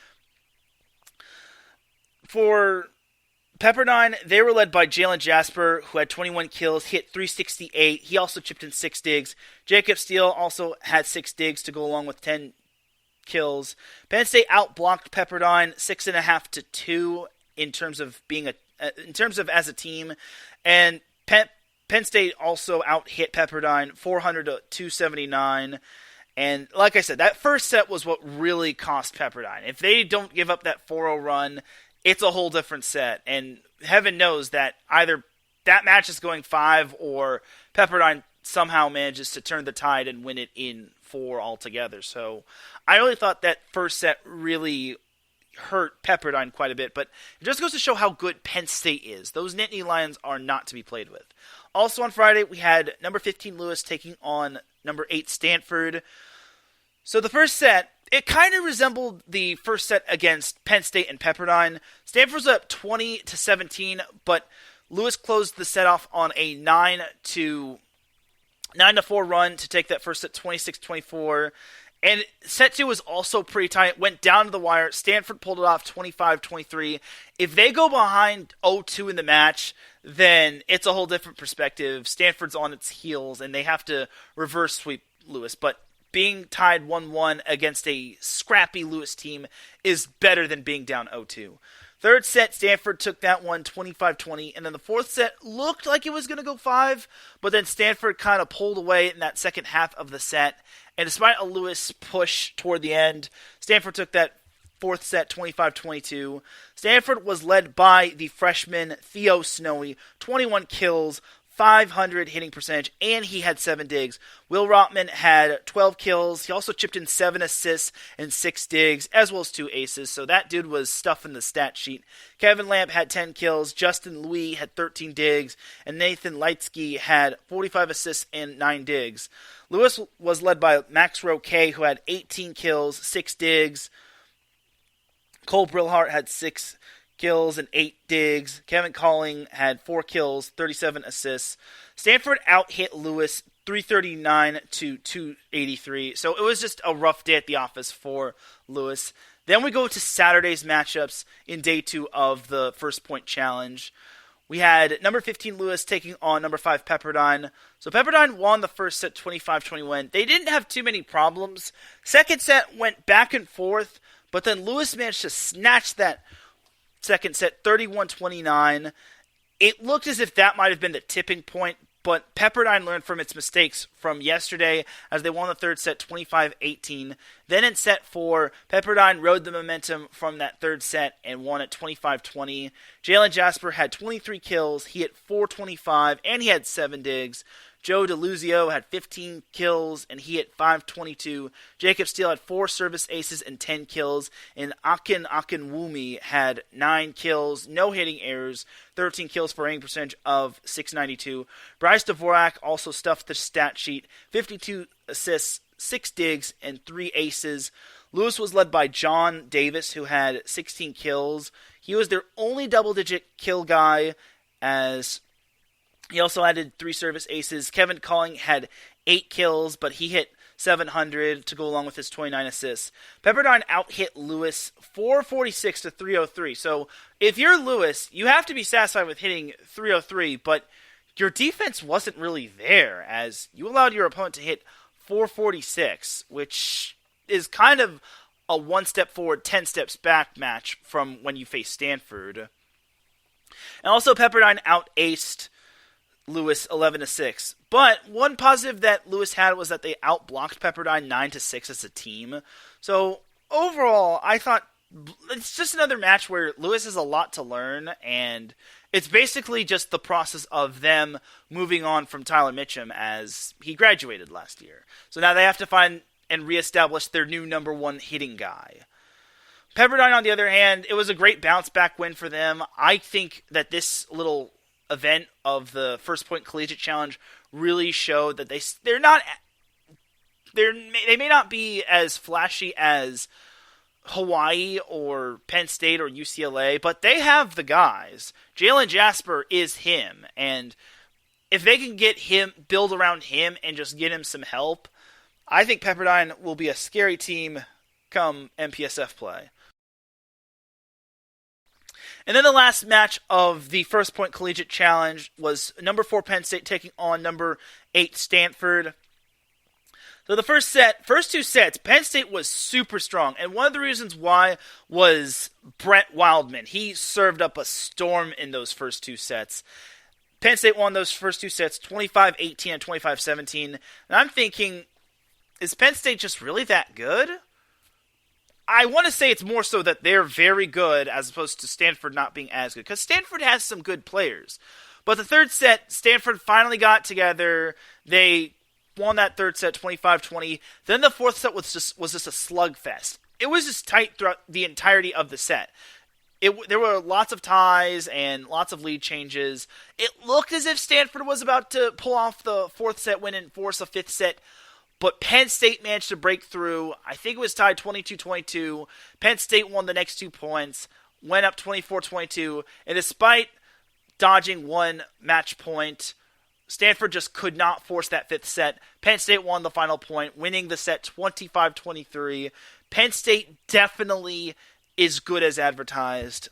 For Pepperdine, they were led by Jalen Jasper, who had 21 kills, hit 368. He also chipped in 6 digs. Jacob Steele also had 6 digs to go along with 10 kills. Penn State outblocked Pepperdine 6.5-2 in terms of as a team, and Penn State also out-hit Pepperdine 400-279. And like I said, that first set was what really cost Pepperdine. If they don't give up that 4-0 run, it's a whole different set. And heaven knows that either that match is going 5 or Pepperdine somehow manages to turn the tide and win it in 4 altogether. So I really thought that first set really hurt Pepperdine quite a bit, but it just goes to show how good Penn State is. Those Nittany Lions are not to be played with. Also on Friday, we had number 15 Lewis taking on number 8 Stanford. So the first set, it kind of resembled the first set against Penn State and Pepperdine. Stanford was up 20-17, but Lewis closed the set off on a 9-4 run to take that first set 26-24. And set 2 was also pretty tight. It went down to the wire. Stanford pulled it off 25-23. If they go behind 0-2 in the match, then it's a whole different perspective. Stanford's on its heels, and they have to reverse sweep Lewis. But being tied 1-1 against a scrappy Lewis team is better than being down 0-2. Third set, Stanford took that one 25-20, and then the fourth set looked like it was going to go 5, but then Stanford kind of pulled away in that second half of the set, and despite a Lewis push toward the end, Stanford took that fourth set 25-22. Stanford was led by the freshman Theo Snowy, 21 kills, 500 hitting percentage, and he had 7 digs. Will Rotman had 12 kills. He also chipped in 7 assists and 6 digs, as well as 2 aces, so that dude was stuffing the stat sheet. Kevin Lamp had 10 kills. Justin Louis had 13 digs, and Nathan Leitsky had 45 assists and 9 digs. Lewis was led by Max Roque, who had 18 kills, 6 digs. Cole Brillhart had 6 kills and 8 digs. Kevin Calling had 4 kills, 37 assists. Stanford out-hit Lewis 339-283. So it was just a rough day at the office for Lewis. Then we go to Saturday's matchups in day 2 of the First Point Challenge. We had number 15 Lewis taking on number 5 Pepperdine. So Pepperdine won the first set 25-21. They didn't have too many problems. Second set went back and forth, but then Lewis managed to snatch that second set 31-29. It looked as if that might have been the tipping point, but Pepperdine learned from its mistakes from yesterday as they won the third set 25-18. Then in set 4, Pepperdine rode the momentum from that third set and won it 25-20. Jalen Jasper had 23 kills, he hit 425, and he had 7 digs. Joe DeLuzio had 15 kills, and he hit .522. Jacob Steele had 4 service aces and 10 kills, and Akinwumi had 9 kills, no hitting errors, 13 kills for a hitting percentage of .692. Bryce Dvorak also stuffed the stat sheet, 52 assists, 6 digs, and 3 aces. Lewis was led by John Davis, who had 16 kills. He was their only double-digit kill guy, as he also added 3 service aces. Kevin Calling had 8 kills, but he hit .700 to go along with his 29 assists. Pepperdine out-hit Lewis 446 to 303. So if you're Lewis, you have to be satisfied with hitting 303, but your defense wasn't really there, as you allowed your opponent to hit 446, which is kind of a 1 step forward, 10 steps back match from when you face Stanford. And also Pepperdine out-aced Lewis 11-6. But one positive that Lewis had was that they outblocked Pepperdine 9-6 as a team. So overall, I thought it's just another match where Lewis has a lot to learn, and it's basically just the process of them moving on from Tyler Mitchum as he graduated last year. So now they have to find and reestablish their new number 1 hitting guy. Pepperdine, on the other hand, it was a great bounce-back win for them. I think that this little event of the First Point Collegiate Challenge really showed that they may not be as flashy as Hawaii or Penn State or UCLA, but they have the guys. Jalen Jasper is him, and if they can get him, build around him, and just get him some help, I think Pepperdine will be a scary team come MPSF play. And then the last match of the First Point Collegiate Challenge was number 4 Penn State taking on number 8 Stanford. So the first 2 sets, Penn State was super strong. And one of the reasons why was Brett Wildman. He served up a storm in those first 2 sets. Penn State won those first 2 sets, 25-18 and 25-17. And I'm thinking, is Penn State just really that good? I want to say it's more so that they're very good as opposed to Stanford not being as good. Because Stanford has some good players. But the third set, Stanford finally got together. They won that third set 25-20. Then the fourth set was just a slugfest. It was just tight throughout the entirety of the set. There were lots of ties and lots of lead changes. It looked as if Stanford was about to pull off the fourth set win and force a fifth set. But Penn State managed to break through. I think it was tied 22-22. Penn State won the next 2 points, went up 24-22. And despite dodging 1 match point, Stanford just could not force that fifth set. Penn State won the final point, winning the set 25-23. Penn State definitely is good as advertised.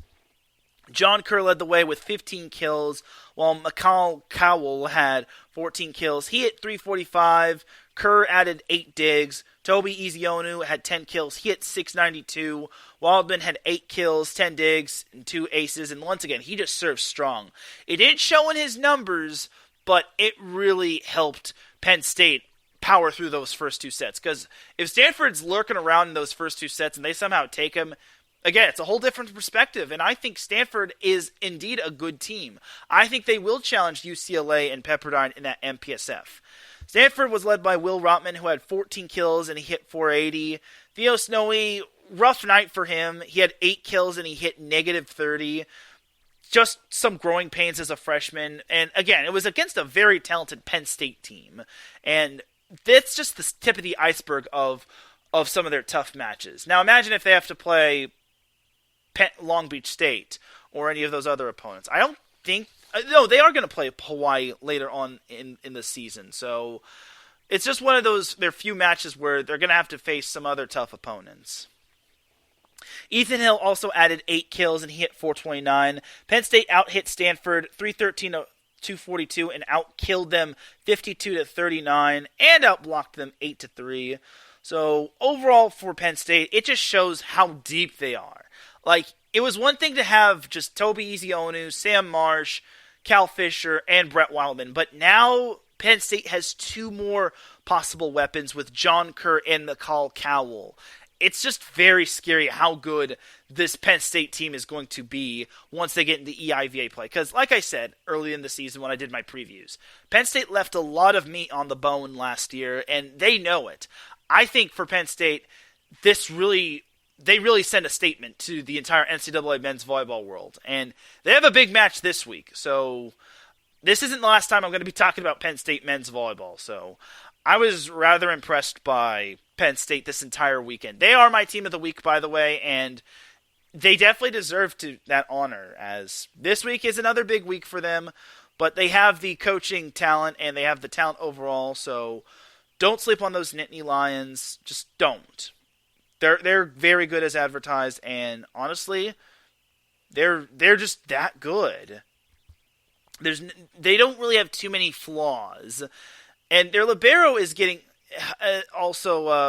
John Kerr led the way with 15 kills, while Mikal Cowell had 14 kills. He hit .345. Kerr added 8 digs. Toby Ezionu had 10 kills. He hit .692. Wildman had 8 kills, 10 digs, and 2 aces. And once again, he just served strong. It didn't show in his numbers, but it really helped Penn State power through those first 2 sets. Because if Stanford's lurking around in those first 2 sets and they somehow take him, again, it's a whole different perspective. And I think Stanford is indeed a good team. I think they will challenge UCLA and Pepperdine in that MPSF. Stanford was led by Will Rotman, who had 14 kills and he hit .480. Theo Snowy, rough night for him. He had 8 kills and he hit -30. Just some growing pains as a freshman. And again, it was against a very talented Penn State team. And that's just the tip of the iceberg of some of their tough matches. Now imagine if they have to play Long Beach State or any of those other opponents. I don't think... No, they are going to play Hawaii later on in the season. So it's just one of those, their few matches where they're going to have to face some other tough opponents. Ethan Hill also added 8 kills and he hit .429. Penn State out-hit Stanford 313 to 242 and out-killed them 52 to 39 and out-blocked them 8 to 3. So overall for Penn State, it just shows how deep they are. Like, it was one thing to have just Toby Ezionu, Sam Marsh, Cal Fisher, and Brett Wildman, but now Penn State has 2 more possible weapons with John Kerr and Mikal Cowell. it's just very scary how good this Penn State team is going to be once they get into EIVA play. Because, like I said early in the season when I did my previews, Penn State left a lot of meat on the bone last year, and they know it. I think for Penn State, they really send a statement to the entire NCAA men's volleyball world. And they have a big match this week, so this isn't the last time I'm going to be talking about Penn State men's volleyball. So I was rather impressed by Penn State this entire weekend. They are my team of the week, by the way, and they definitely deserve that honor, as this week is another big week for them, but they have the coaching talent and they have the talent overall, so don't sleep on those Nittany Lions. Just don't. They're very good as advertised, and honestly, they're just that good. They don't really have too many flaws, and their libero is getting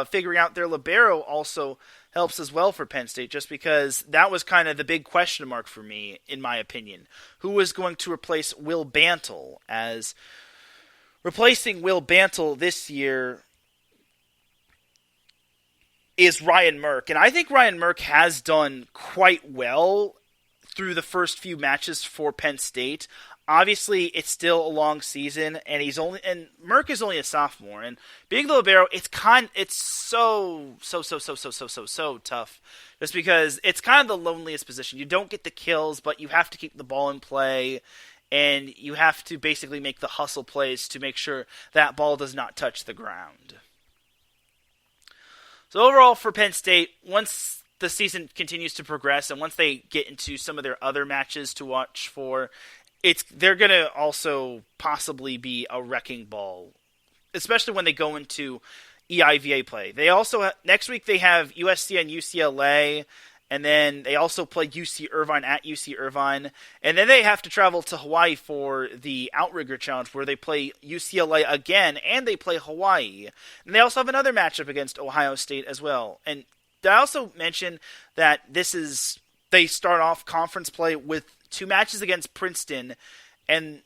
figuring out their libero also helps as well for Penn State, just because that was kind of the big question mark for me, in my opinion. Who was going to replace Will Bantle? As replacing Will Bantle this year is Ryan Merck. And I think Ryan Merck has done quite well through the first few matches for Penn State. Obviously, it's still a long season, and Merck is only a sophomore. And being the libero, it's so tough, just because it's kind of the loneliest position. You don't get the kills, but you have to keep the ball in play, and you have to basically make the hustle plays to make sure that ball does not touch the ground. So overall for Penn State, once the season continues to progress and once they get into some of their other matches to watch for, they're going to also possibly be a wrecking ball, especially when they go into EIVA play. They also next week they have USC and UCLA, and then they also play UC Irvine at UC Irvine, and then they have to travel to Hawaii for the Outrigger Challenge, where they play UCLA again, and they play Hawaii. And they also have another matchup against Ohio State as well. And I also mentioned that they start off conference play with 2 matches against Princeton and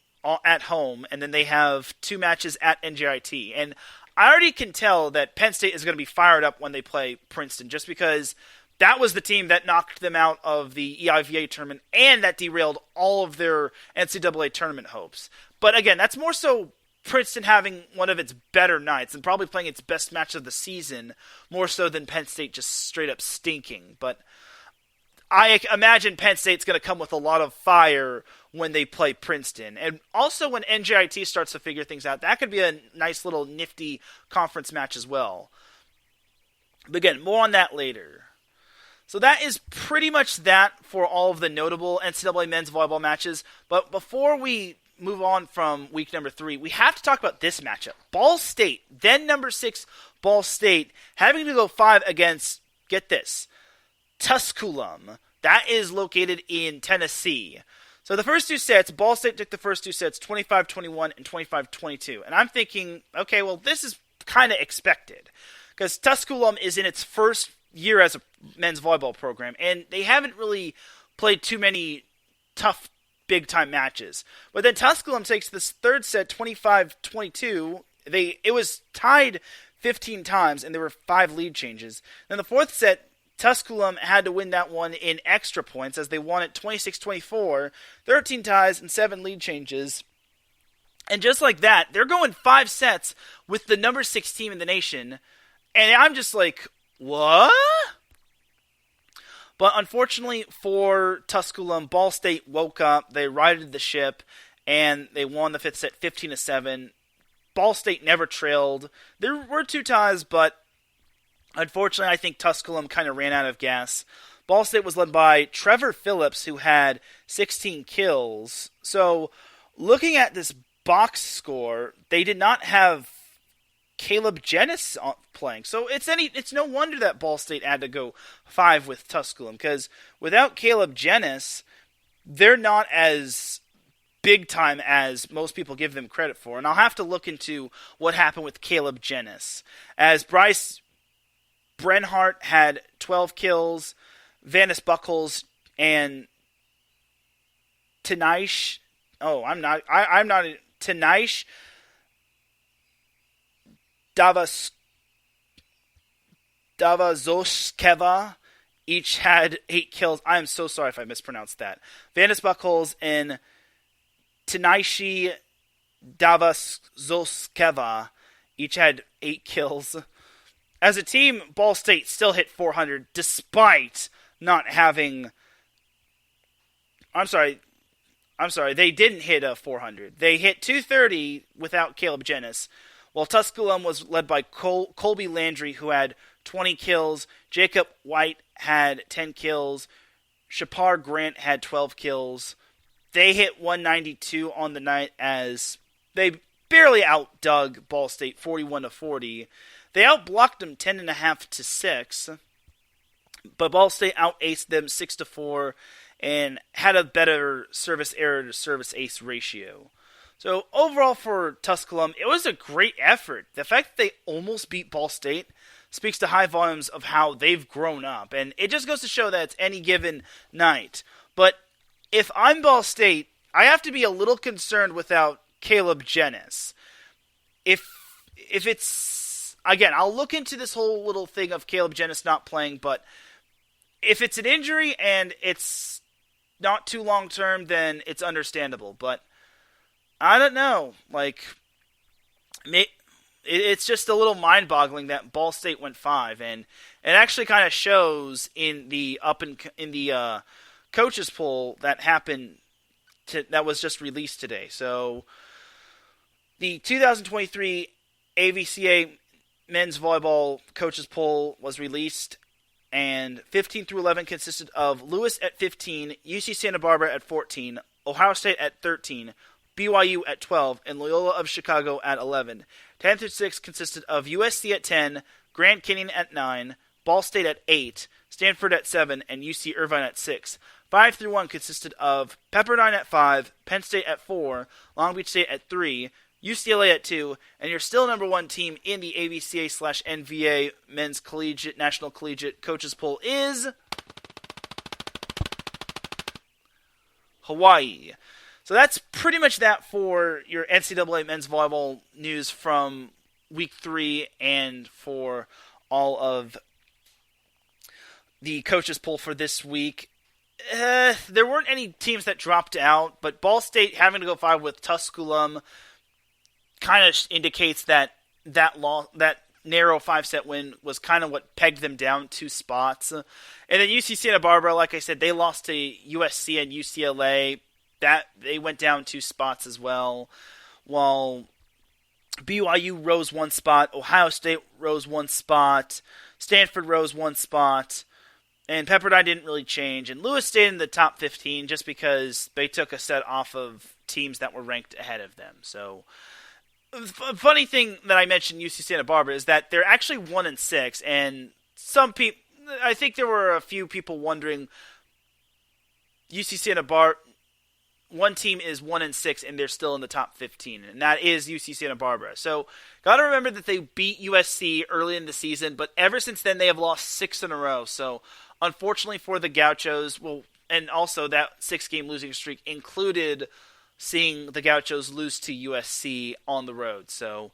at home, and then they have 2 matches at NJIT. And I already can tell that Penn State is going to be fired up when they play Princeton, just because that was the team that knocked them out of the EIVA tournament and that derailed all of their NCAA tournament hopes. But again, that's more so Princeton having one of its better nights and probably playing its best match of the season, more so than Penn State just straight up stinking. But I imagine Penn State's going to come with a lot of fire when they play Princeton. And also when NJIT starts to figure things out, that could be a nice little nifty conference match as well. But again, more on that later. So that is pretty much that for all of the notable NCAA men's volleyball matches. But before we move on from week number 3, we have to talk about this matchup. Ball State, then number 6 Ball State, having to go 5 against, get this, Tusculum. That is located in Tennessee. So the first 2 sets, Ball State took the first 2 sets, 25-21 and 25-22. And I'm thinking, okay, well, this is kind of expected, because Tusculum is in its first year as a men's volleyball program, and they haven't really played too many tough big-time matches. But then Tusculum takes this third set, 25-22. It was tied 15 times, and there were 5 lead changes. Then the fourth set, Tusculum had to win that one in extra points, as they won it 26-24, 13 ties and 7 lead changes. And just like that, they're going 5 sets with the number 6 team in the nation. And I'm just like, what? But unfortunately for Tusculum, Ball State woke up, they righted the ship, and they won the 5th set 15-7. Ball State never trailed. There were 2 ties, but unfortunately I think Tusculum kind of ran out of gas. Ball State was led by Trevor Phillips, who had 16 kills. So looking at this box score, they did not have Caleb Jennis playing. So it's no wonder that Ball State had to go 5 with Tusculum, because without Caleb Jennis, they're not as big time as most people give them credit for. And I'll have to look into what happened with Caleb Jennis, as Bryce Brenhart had 12 kills, Vanis Buckles and Tanaish. I'm not Tanaish Davazoskeva each had 8 kills. I am so sorry if I mispronounced that. Vandis Buckholz and Tanaishi Davazoskeva each had 8 kills. As a team, Ball State still hit 400 despite not having... I'm sorry, they didn't hit a 400. They hit 230 without Caleb Jennis, while Tusculum was led by Colby Landry, who had 20 kills. Jacob White had 10 kills. Shapar Grant had 12 kills. They hit 192 on the night as they barely outdug Ball State 41-40. They outblocked them 10.5-6, but Ball State outaced them 6-4 and had a better service error to service ace ratio. So overall for Tusculum, it was a great effort. The fact that they almost beat Ball State speaks to high volumes of how they've grown up, and it just goes to show that it's any given night. But if I'm Ball State, I have to be a little concerned without Caleb Jennis. If it's, again, I'll look into this whole little thing of Caleb Jennis not playing, but if it's an injury and it's not too long term, then it's understandable. But I don't know. Like, it's just a little mind-boggling that Ball State went 5, and it actually kind of shows in the coaches poll that happened that was just released today. So the 2023 AVCA men's volleyball coaches poll was released, and 15 through 11 consisted of Lewis at 15, UC Santa Barbara at 14, Ohio State at 13, BYU at 12, and Loyola of Chicago at 11. 10 through 6 consisted of USC at 10, Grand Canyon at 9, Ball State at 8, Stanford at 7, and UC Irvine at 6. 5 through 1 consisted of Pepperdine at 5, Penn State at 4, Long Beach State at 3, UCLA at 2, and your still number 1 team in the AVCA/NVA Men's Collegiate National Collegiate Coaches Poll is Hawaii. So that's pretty much that for your NCAA men's volleyball news from Week 3 and for all of the coaches poll for this week. There weren't any teams that dropped out, but Ball State having to go 5 with Tusculum kind of indicates that narrow 5-set win was kind of what pegged them down 2 spots. And then UC Santa Barbara, like I said, they lost to USC and UCLA. That they went down 2 spots as well, while BYU rose 1 spot, Ohio State rose 1 spot, Stanford rose 1 spot, and Pepperdine didn't really change. And Lewis stayed in the top 15 just because they took a set off of teams that were ranked ahead of them. So, a funny thing that I mentioned UC Santa Barbara is that they're actually 1-6, and some people, I think there were a few people wondering, UC Santa Barbara, one team is 1-6 and they're still in the top 15, and that is UC Santa Barbara. So, gotta remember that they beat USC early in the season, but ever since then they have lost 6 in a row. So, unfortunately for the Gauchos, and also that 6-game losing streak included seeing the Gauchos lose to USC on the road. So,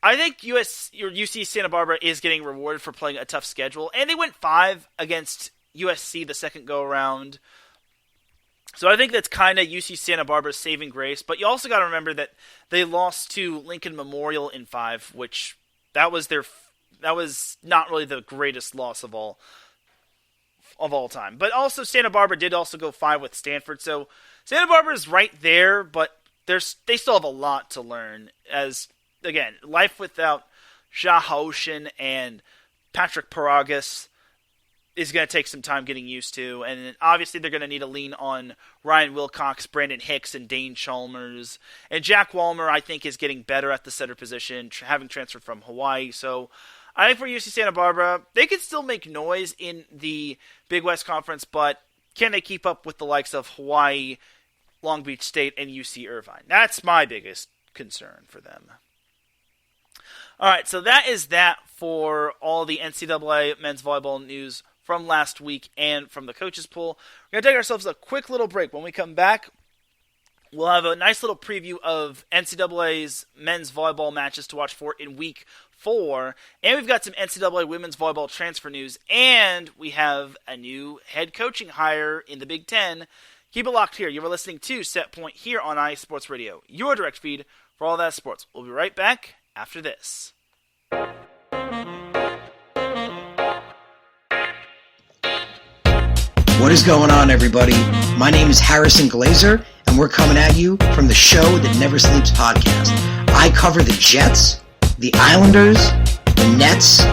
I think UC Santa Barbara is getting rewarded for playing a tough schedule, and they went 5 against USC the second go around. So I think that's kind of UC Santa Barbara's saving grace, but you also got to remember that they lost to Lincoln Memorial in 5, which that was not really the greatest loss of all time. But also Santa Barbara did also go 5 with Stanford, so Santa Barbara is right there, but they still have a lot to learn. As again, life without Jia Haoshin and Patrick Paragas is going to take some time getting used to, and obviously they're going to need to lean on Ryan Wilcox, Brandon Hicks, and Dane Chalmers. And Jack Walmer, I think, is getting better at the setter position, having transferred from Hawaii. So I think for UC Santa Barbara, they can still make noise in the Big West Conference, but can they keep up with the likes of Hawaii, Long Beach State, and UC Irvine? That's my biggest concern for them. All right, so that is that for all the NCAA men's volleyball news from last week and from the coaches poll. We're going to take ourselves a quick little break. When we come back, We'll have a nice little preview of NCAA's men's volleyball matches to watch for in Week 4. And we've got some NCAA women's volleyball transfer news. And we have a new head coaching hire in the Big Ten. Keep it locked here. You are listening to Set Point here on IE Sports Radio, your direct feed for all that sports. We'll be right back after this. What is going on, everybody? My name is Harrison Glazer, and we're coming at you from the Show That Never Sleeps podcast. I cover the Jets, the Islanders, the Nets,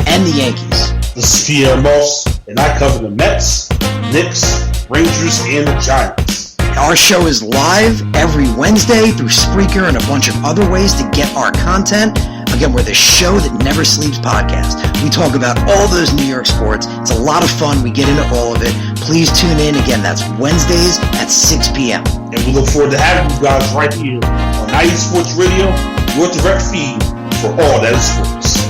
and the Yankees. This is Pierre Moss, and I cover the Mets, Knicks, Rangers, and the Giants. Our show is live every Wednesday through Spreaker and a bunch of other ways to get our content. Again, we're the Show That Never Sleeps podcast. We talk about all those New York sports. It's a lot of fun. We get into all of it. Please tune in. Again, that's Wednesdays at 6 p.m. And we look forward to having you guys right here on IE Sports Radio, your direct feed for all that is sports.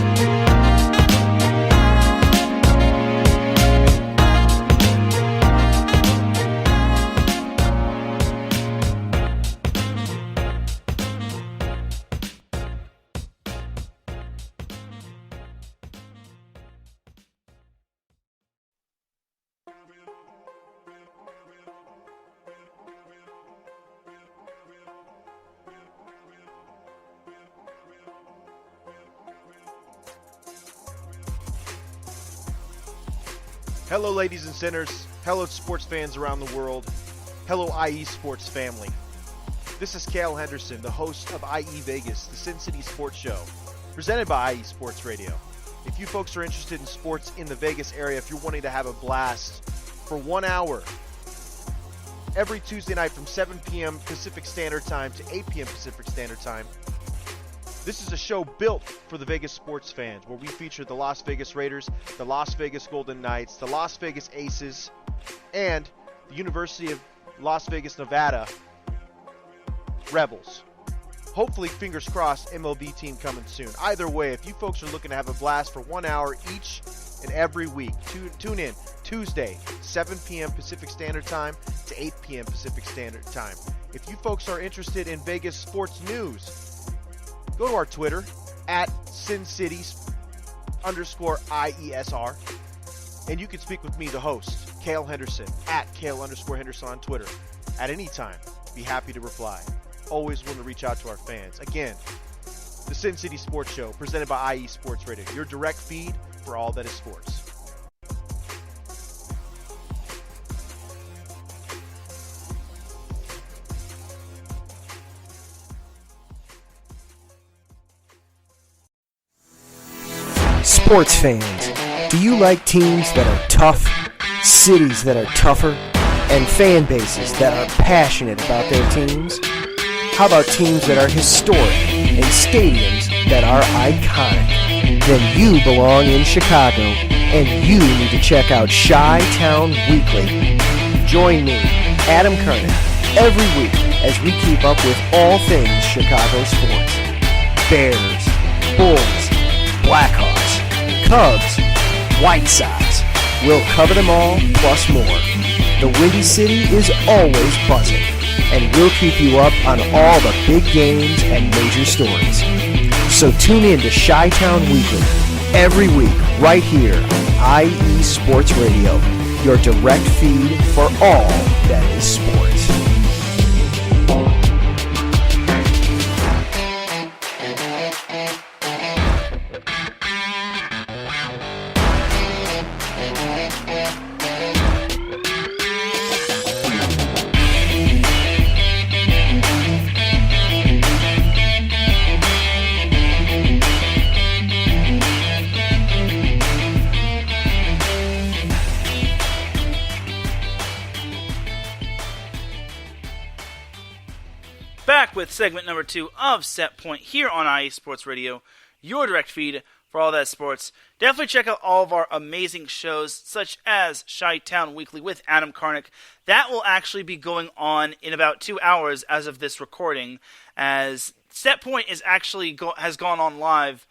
Hello, ladies and sinners. Hello, sports fans around the world. Hello, IE Sports family. This is Cale Henderson, the host of IE Vegas, the Sin City Sports Show, presented by IE Sports Radio. If you folks are interested in sports in the Vegas area, if you're wanting to have a blast for 1 hour, every Tuesday night from 7 p.m. Pacific Standard Time to 8 p.m. Pacific Standard Time, this is a show built for the Vegas sports fans, where we feature the Las Vegas Raiders, the Las Vegas Golden Knights, the Las Vegas Aces, and the University of Las Vegas, Nevada Rebels. Hopefully, fingers crossed, MLB team coming soon. Either way, if you folks are looking to have a blast for 1 hour each and every week, tune in Tuesday, 7 p.m. Pacific Standard Time to 8 p.m. Pacific Standard Time. If you folks are interested in Vegas sports news, go to our Twitter, at SinCities_IESR, and you can speak with me, the host, Cale Henderson, at Cale_Henderson on Twitter. At any time, be happy to reply. Always willing to reach out to our fans. Again, the Sin City Sports Show, presented by IE Sports Radio, your direct feed for all that is sports. Sports fans, do you like teams that are tough, cities that are tougher, and fan bases that are passionate about their teams? How about teams that are historic and stadiums that are iconic? Then you belong in Chicago, and you need to check out Chi-Town Weekly. Join me, Adam Kernan, every week as we keep up with all things Chicago sports. Bears, Bulls, Blackhawks, Cubs, White Sox. We'll cover them all, plus more. The Windy City is always buzzing, and we'll keep you up on all the big games and major stories. So tune in to Chi-Town Weekly every week right here on IE Sports Radio, your direct feed for all that is sports. With segment number 2 of Set Point here on IE Sports Radio, your direct feed for all that sports. Definitely check out all of our amazing shows, such as Chi-Town Weekly with Adam Karnick. That will actually be going on in about 2 hours as of this recording, as Set Point is actually has gone on live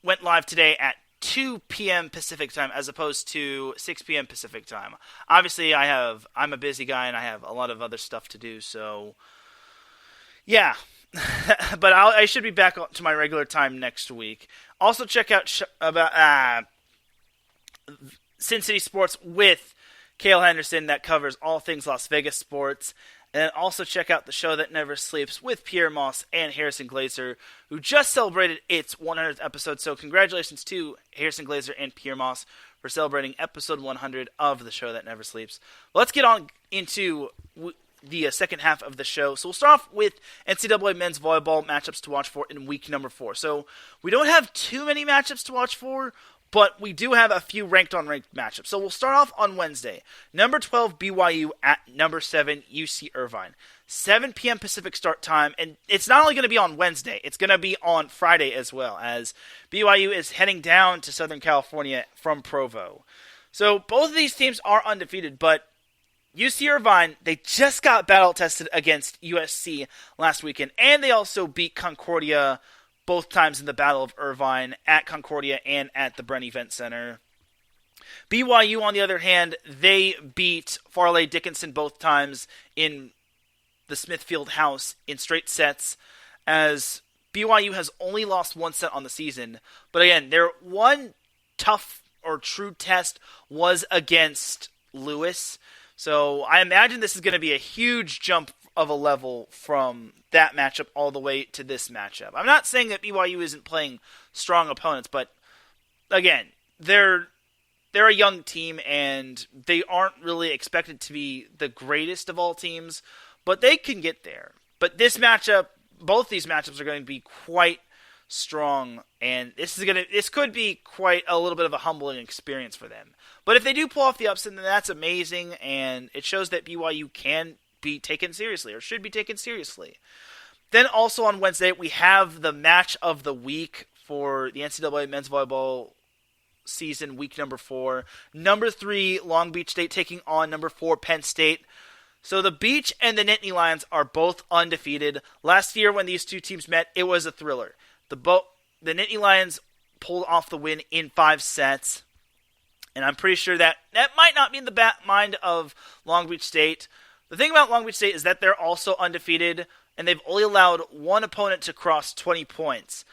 went live today at 2 p.m. Pacific time as opposed to 6 p.m. Pacific time. Obviously, I'm a busy guy and I have a lot of other stuff to do, so yeah. But I should be back to my regular time next week. Also, check out about Sin City Sports with Cale Henderson that covers all things Las Vegas sports. And then also check out the Show That Never Sleeps with Pierre Moss and Harrison Glazer, who just celebrated its 100th episode. So congratulations to Harrison Glazer and Pierre Moss for celebrating episode 100 of the Show That Never Sleeps. Let's get on into the second half of the show. So we'll start off with NCAA men's volleyball matchups to watch for in week number 4. So we don't have too many matchups to watch for, but we do have a few ranked-on-ranked matchups. So we'll start off on Wednesday. Number 12, BYU at number 7, UC Irvine. 7 p.m. Pacific start time, and it's not only going to be on Wednesday, it's going to be on Friday as well, as BYU is heading down to Southern California from Provo. So both of these teams are undefeated, but UC Irvine, they just got battle-tested against USC last weekend, and they also beat Concordia both times in the Battle of Irvine, at Concordia and at the Bren Event Center. BYU, on the other hand, they beat Farley Dickinson both times in the Smithfield House in straight sets, as BYU has only lost one set on the season. But again, their one tough or true test was against Lewis. So I imagine this is going to be a huge jump of a level from that matchup all the way to this matchup. I'm not saying that BYU isn't playing strong opponents, but again, they're a young team and they aren't really expected to be the greatest of all teams, but they can get there. But this matchup, both these matchups are going to be quite strong, and this could be quite a little bit of a humbling experience for them. But if they do pull off the upset, then that's amazing, and it shows that BYU can be taken seriously, or should be taken seriously. Then also on Wednesday, we have the match of the week for the NCAA men's volleyball season, week number 4. Number 3, Long Beach State taking on number 4, Penn State. So the Beach and the Nittany Lions are both undefeated. Last year when these two teams met, it was a thriller. The Nittany Lions pulled off the win in 5 sets. And I'm pretty sure that might not be in the mind of Long Beach State. The thing about Long Beach State is that they're also undefeated, and they've only allowed one opponent to cross 20 points.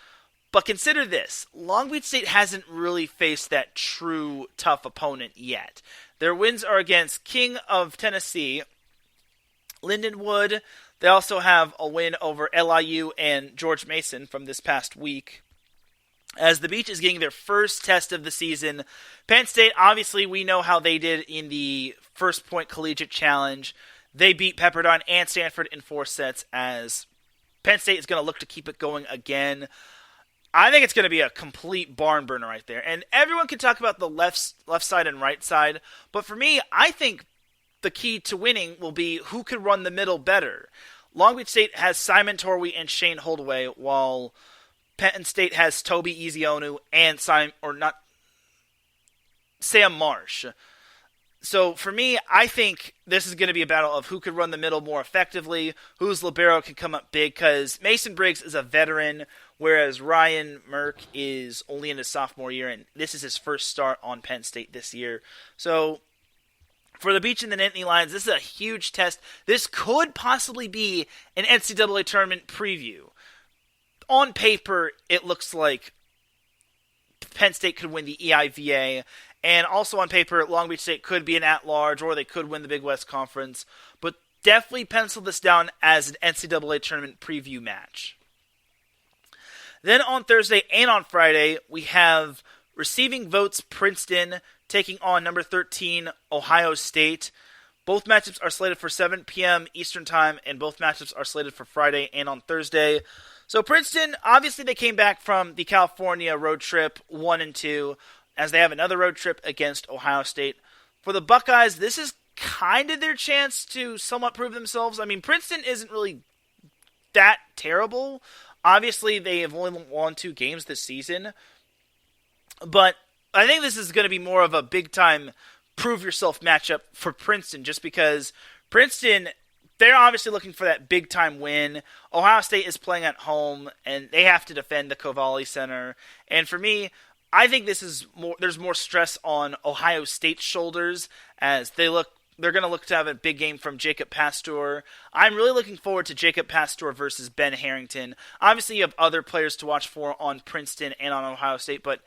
But consider this, Long Beach State hasn't really faced that true tough opponent yet. Their wins are against King of Tennessee, Lindenwood. They also have a win over LIU and George Mason from this past week. As the Beach is getting their first test of the season, Penn State, obviously we know how they did in the First Point Collegiate Challenge. They beat Pepperdine and Stanford in 4 sets, as Penn State is going to look to keep it going again. I think it's going to be a complete barn burner right there. And everyone can talk about the left side and right side, but for me, I think the key to winning will be who can run the middle better. Long Beach State has Simon Torwey and Shane Holdaway, while Penn State has Toby Ezeonu and Sam Marsh. So for me, I think this is going to be a battle of who could run the middle more effectively, whose libero can come up big, because Mason Briggs is a veteran, whereas Ryan Merck is only in his sophomore year, and this is his first start on Penn State this year. So for the Beach and the Nittany Lions, this is a huge test. This could possibly be an NCAA tournament preview. On paper, it looks like Penn State could win the EIVA, and also on paper, Long Beach State could be an at-large, or they could win the Big West Conference. But definitely pencil this down as an NCAA tournament preview match. Then on Thursday and on Friday, we have receiving votes Princeton taking on number 13 Ohio State. Both matchups are slated for 7 p.m. Eastern Time, and both matchups are slated for Friday and on Thursday. So Princeton, obviously they came back from the California road trip 1-2, as they have another road trip against Ohio State. For the Buckeyes, this is kind of their chance to somewhat prove themselves. I mean, Princeton isn't really that terrible. Obviously, they have only won 2 games this season. But I think this is going to be more of a big-time prove-yourself matchup for Princeton, just because Princeton, they're obviously looking for that big-time win. Ohio State is playing at home, and they have to defend the Covalli Center. And for me, I think there's more stress on Ohio State's shoulders as they're going to look to have a big game from Jacob Pastor. I'm really looking forward to Jacob Pastor versus Ben Harrington. Obviously, you have other players to watch for on Princeton and on Ohio State, but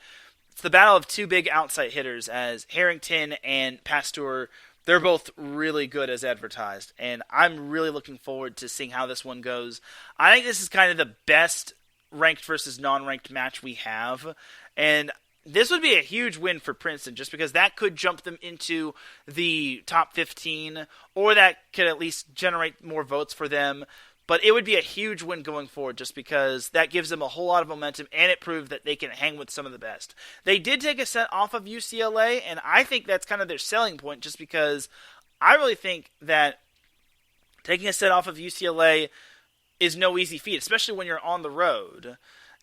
it's the battle of two big outside hitters as Harrington and Pastor. They're both really good as advertised, and I'm really looking forward to seeing how this one goes. I think this is kind of the best ranked versus non-ranked match we have, and this would be a huge win for Princeton just because that could jump them into the top 15, or that could at least generate more votes for them. But it would be a huge win going forward just because that gives them a whole lot of momentum, and it proved that they can hang with some of the best. They did take a set off of UCLA, and I think that's kind of their selling point just because I really think that taking a set off of UCLA is no easy feat, especially when you're on the road.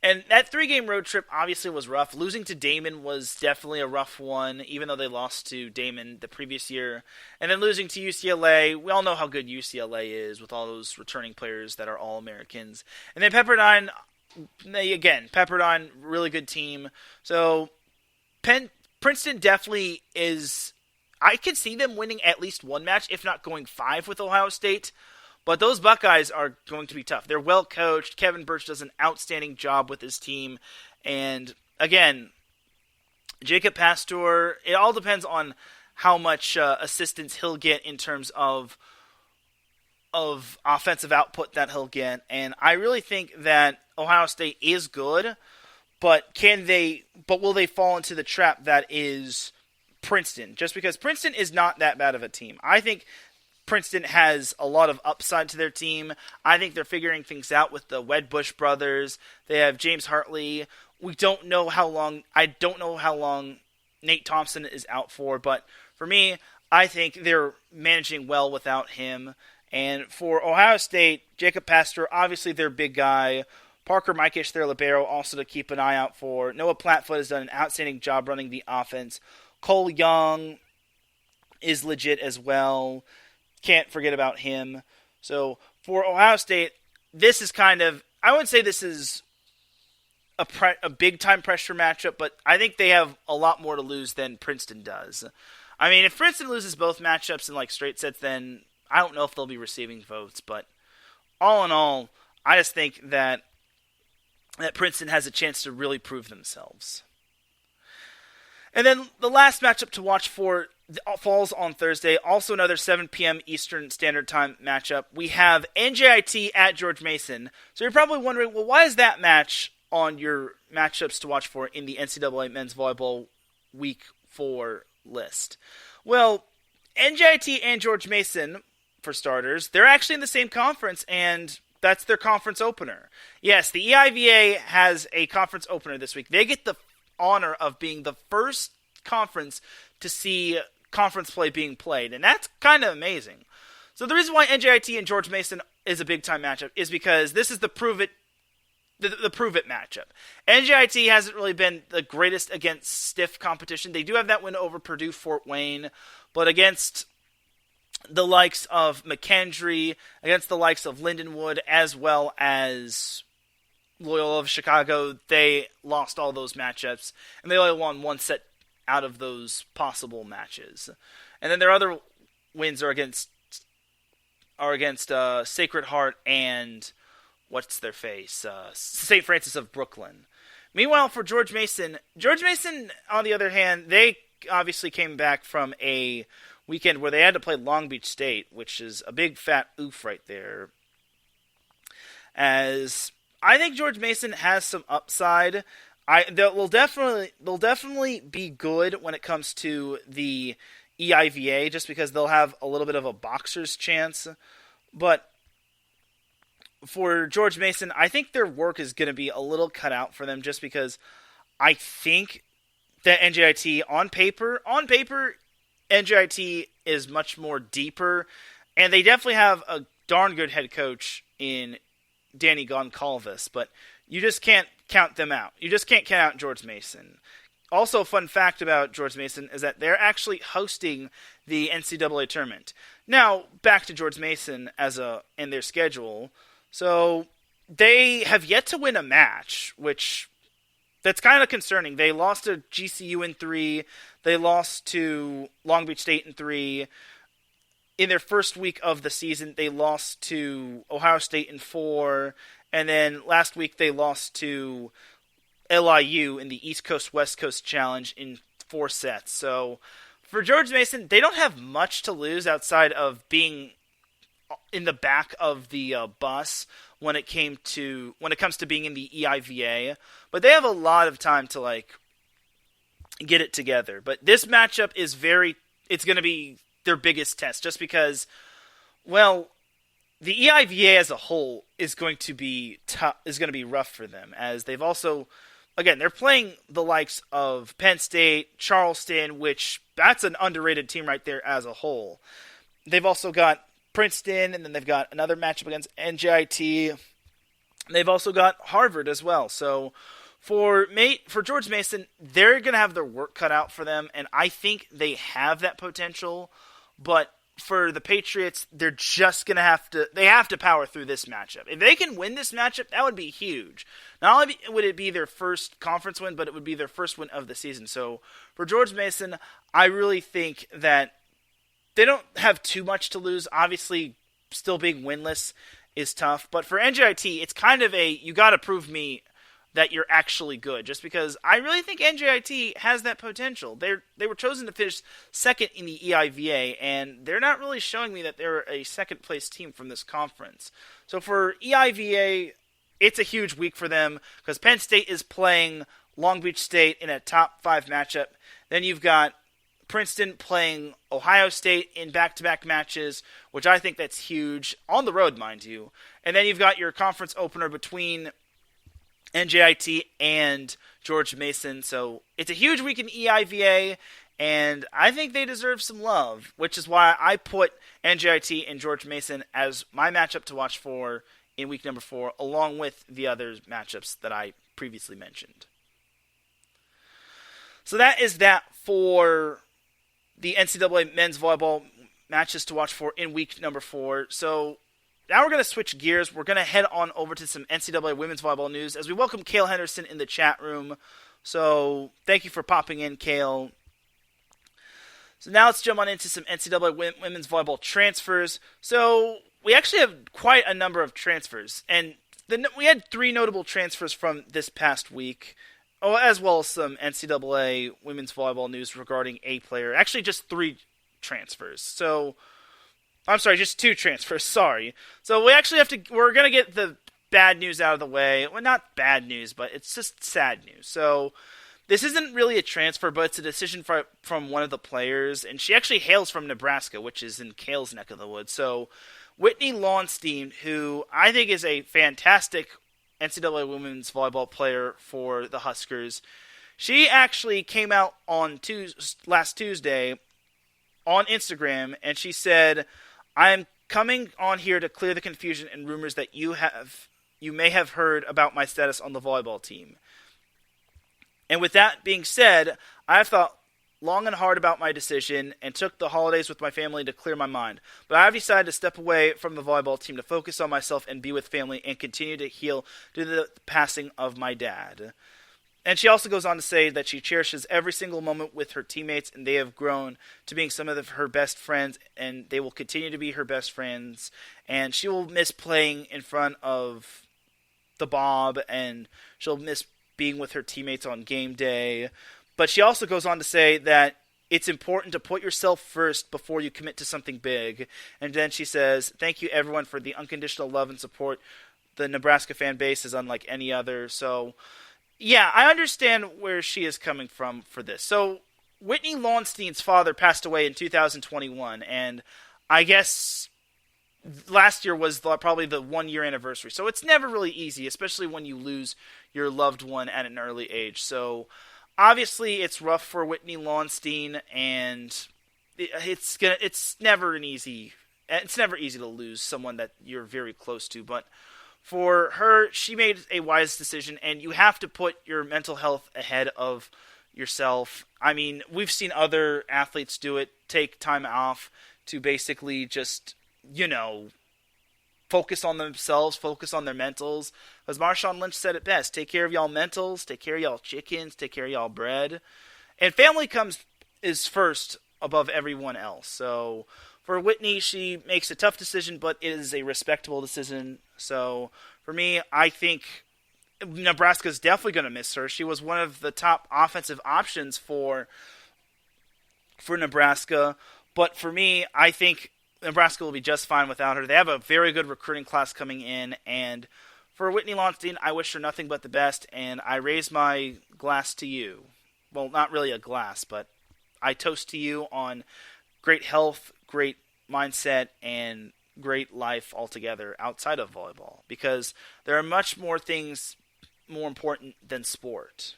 And that 3-game road trip obviously was rough. Losing to Damon was definitely a rough one, even though they lost to Damon the previous year. And then losing to UCLA, we all know how good UCLA is with all those returning players that are All-Americans. And then Pepperdine, really good team. So Princeton definitely is, I could see them winning at least one match, if not going 5 with Ohio State. But those Buckeyes are going to be tough. They're well coached. Kevin Birch does an outstanding job with his team. And again, Jacob Pastor, it all depends on how much assistance he'll get in terms of offensive output that he'll get. And I really think that Ohio State is good, but will they fall into the trap that is Princeton? Just because Princeton is not that bad of a team. I think Princeton has a lot of upside to their team. I think they're figuring things out with the Wedbush brothers. They have James Hartley. I don't know how long Nate Thompson is out for, but for me, I think they're managing well without him. And for Ohio State, Jacob Pastor, obviously their big guy. Parker Mikish, their libero, also to keep an eye out for. Noah Plattfoot has done an outstanding job running the offense. Cole Young is legit as well. Can't forget about him. So for Ohio State, this is kind of, I wouldn't say this is a big-time pressure matchup, but I think they have a lot more to lose than Princeton does. I mean, if Princeton loses both matchups in like straight sets, then I don't know if they'll be receiving votes. But all in all, I just think that Princeton has a chance to really prove themselves. And then the last matchup to watch for falls on Thursday. Also another 7 p.m. Eastern Standard Time matchup. We have NJIT at George Mason. So you're probably wondering, well, why is that match on your matchups to watch for in the NCAA Men's Volleyball Week 4 list? Well, NJIT and George Mason, for starters, they're actually in the same conference, and that's their conference opener. Yes, the EIVA has a conference opener this week. They get the honor of being the first conference to see conference play being played, and that's kind of amazing. So the reason why NJIT and George Mason is a big-time matchup is because this is the prove it matchup. NJIT hasn't really been the greatest against stiff competition. They do have that win over Purdue Fort Wayne, but against the likes of McKendree, against the likes of Lindenwood, as well as Loyola of Chicago, they lost all those matchups, and they only won one set out of those possible matches. And then their other wins are against Sacred Heart and what's their face? St. Francis of Brooklyn. Meanwhile, for George Mason, on the other hand, they obviously came back from a weekend where they had to play Long Beach State, which is a big fat oof right there. As I think George Mason has some upside. They'll definitely be good when it comes to the EIVA, just because they'll have a little bit of a boxer's chance. But for George Mason, I think their work is going to be a little cut out for them, just because I think that NJIT on paper, NJIT is much more deeper, and they definitely have a darn good head coach in Danny Goncalves, but you just can't count them out. You just can't count out George Mason. Also, a fun fact about George Mason is that they're actually hosting the NCAA tournament. Now, back to George Mason in their schedule. So, they have yet to win a match, which that's kind of concerning. They lost to GCU in 3. They lost to Long Beach State in 3. In their first week of the season, they lost to Ohio State in 4. And then last week, they lost to LIU in the East Coast West Coast Challenge in 4 sets. So for George Mason, they don't have much to lose outside of being in the back of the bus when it comes to being in the EIVA. But they have a lot of time to get it together. But this matchup is it's going to be their biggest test, just because, well, the EIVA as a whole is going to be rough for them, as they've also, again, they're playing the likes of Penn State, Charleston, which that's an underrated team right there as a whole. They've also got Princeton, and then they've got another matchup against NJIT. They've also got Harvard as well. So for George Mason, they're going to have their work cut out for them, and I think they have that potential. But for the Patriots, they're just going to have to power through this matchup. If they can win this matchup, that would be huge. Not only would it be their first conference win, but it would be their first win of the season. So for George Mason, I really think that they don't have too much to lose. Obviously, still being winless is tough. But for NJIT, it's kind of you got to prove me that you're actually good, just because I really think NJIT has that potential. They were chosen to finish second in the EIVA, and they're not really showing me that they're a second-place team from this conference. So for EIVA, it's a huge week for them, because Penn State is playing Long Beach State in a top 5 matchup. Then you've got Princeton playing Ohio State in back-to-back matches, which I think that's huge, on the road, mind you. And then you've got your conference opener between NJIT and George Mason. So it's a huge week in EIVA, and I think they deserve some love, which is why I put NJIT and George Mason as my matchup to watch for in week number 4, along with the other matchups that I previously mentioned. So that is that for the NCAA men's volleyball matches to watch for in week number 4. So now we're going to switch gears. We're going to head on over to some NCAA women's volleyball news as we welcome Cale Henderson in the chat room. So thank you for popping in, Cale. So now let's jump on into some NCAA women's volleyball transfers. So we actually have quite a number of transfers, and we had 3 notable transfers from this past week, as well as some NCAA women's volleyball news regarding a player. Actually, just 3 transfers. So I'm sorry, just 2 transfers, sorry. So we're going to get the bad news out of the way. Well, not bad news, but it's just sad news. So this isn't really a transfer, but it's a decision from one of the players, and she actually hails from Nebraska, which is in Cale's neck of the woods. So Whitney Launstein, who I think is a fantastic NCAA women's volleyball player for the Huskers, she actually came out on last Tuesday on Instagram, and she said, "I am coming on here to clear the confusion and rumors that you may have heard about my status on the volleyball team. And with that being said, I have thought long and hard about my decision and took the holidays with my family to clear my mind. But I have decided to step away from the volleyball team to focus on myself and be with family and continue to heal due to the passing of my dad." And she also goes on to say that she cherishes every single moment with her teammates, and they have grown to being some of her best friends, and they will continue to be her best friends. And she will miss playing in front of the Bob, and she'll miss being with her teammates on game day. But she also goes on to say that it's important to put yourself first before you commit to something big. And then she says, "Thank you everyone for the unconditional love and support. The Nebraska fan base is unlike any other." So yeah, I understand where she is coming from for this. So Whitney Launstein's father passed away in 2021, and I guess last year was probably the 1-year anniversary. So it's never really easy, especially when you lose your loved one at an early age. So obviously it's rough for Whitney Launstein, and it's never easy to lose someone that you're very close to, but for her, she made a wise decision, and you have to put your mental health ahead of yourself. I mean, we've seen other athletes do it, take time off to basically just, focus on themselves, focus on their mentals. As Marshawn Lynch said it best, take care of y'all mentals, take care of y'all chickens, take care of y'all bread. And family is first above everyone else. So for Whitney, she makes a tough decision, but it is a respectable decision. So for me, I think Nebraska's definitely going to miss her. She was one of the top offensive options for Nebraska. But for me, I think Nebraska will be just fine without her. They have a very good recruiting class coming in. And for Whitney Launstein, I wish her nothing but the best. And I raise my glass to you. Well, not really a glass, but I toast to you on great health, great mindset, and great life altogether outside of volleyball. Because there are much more things more important than sport.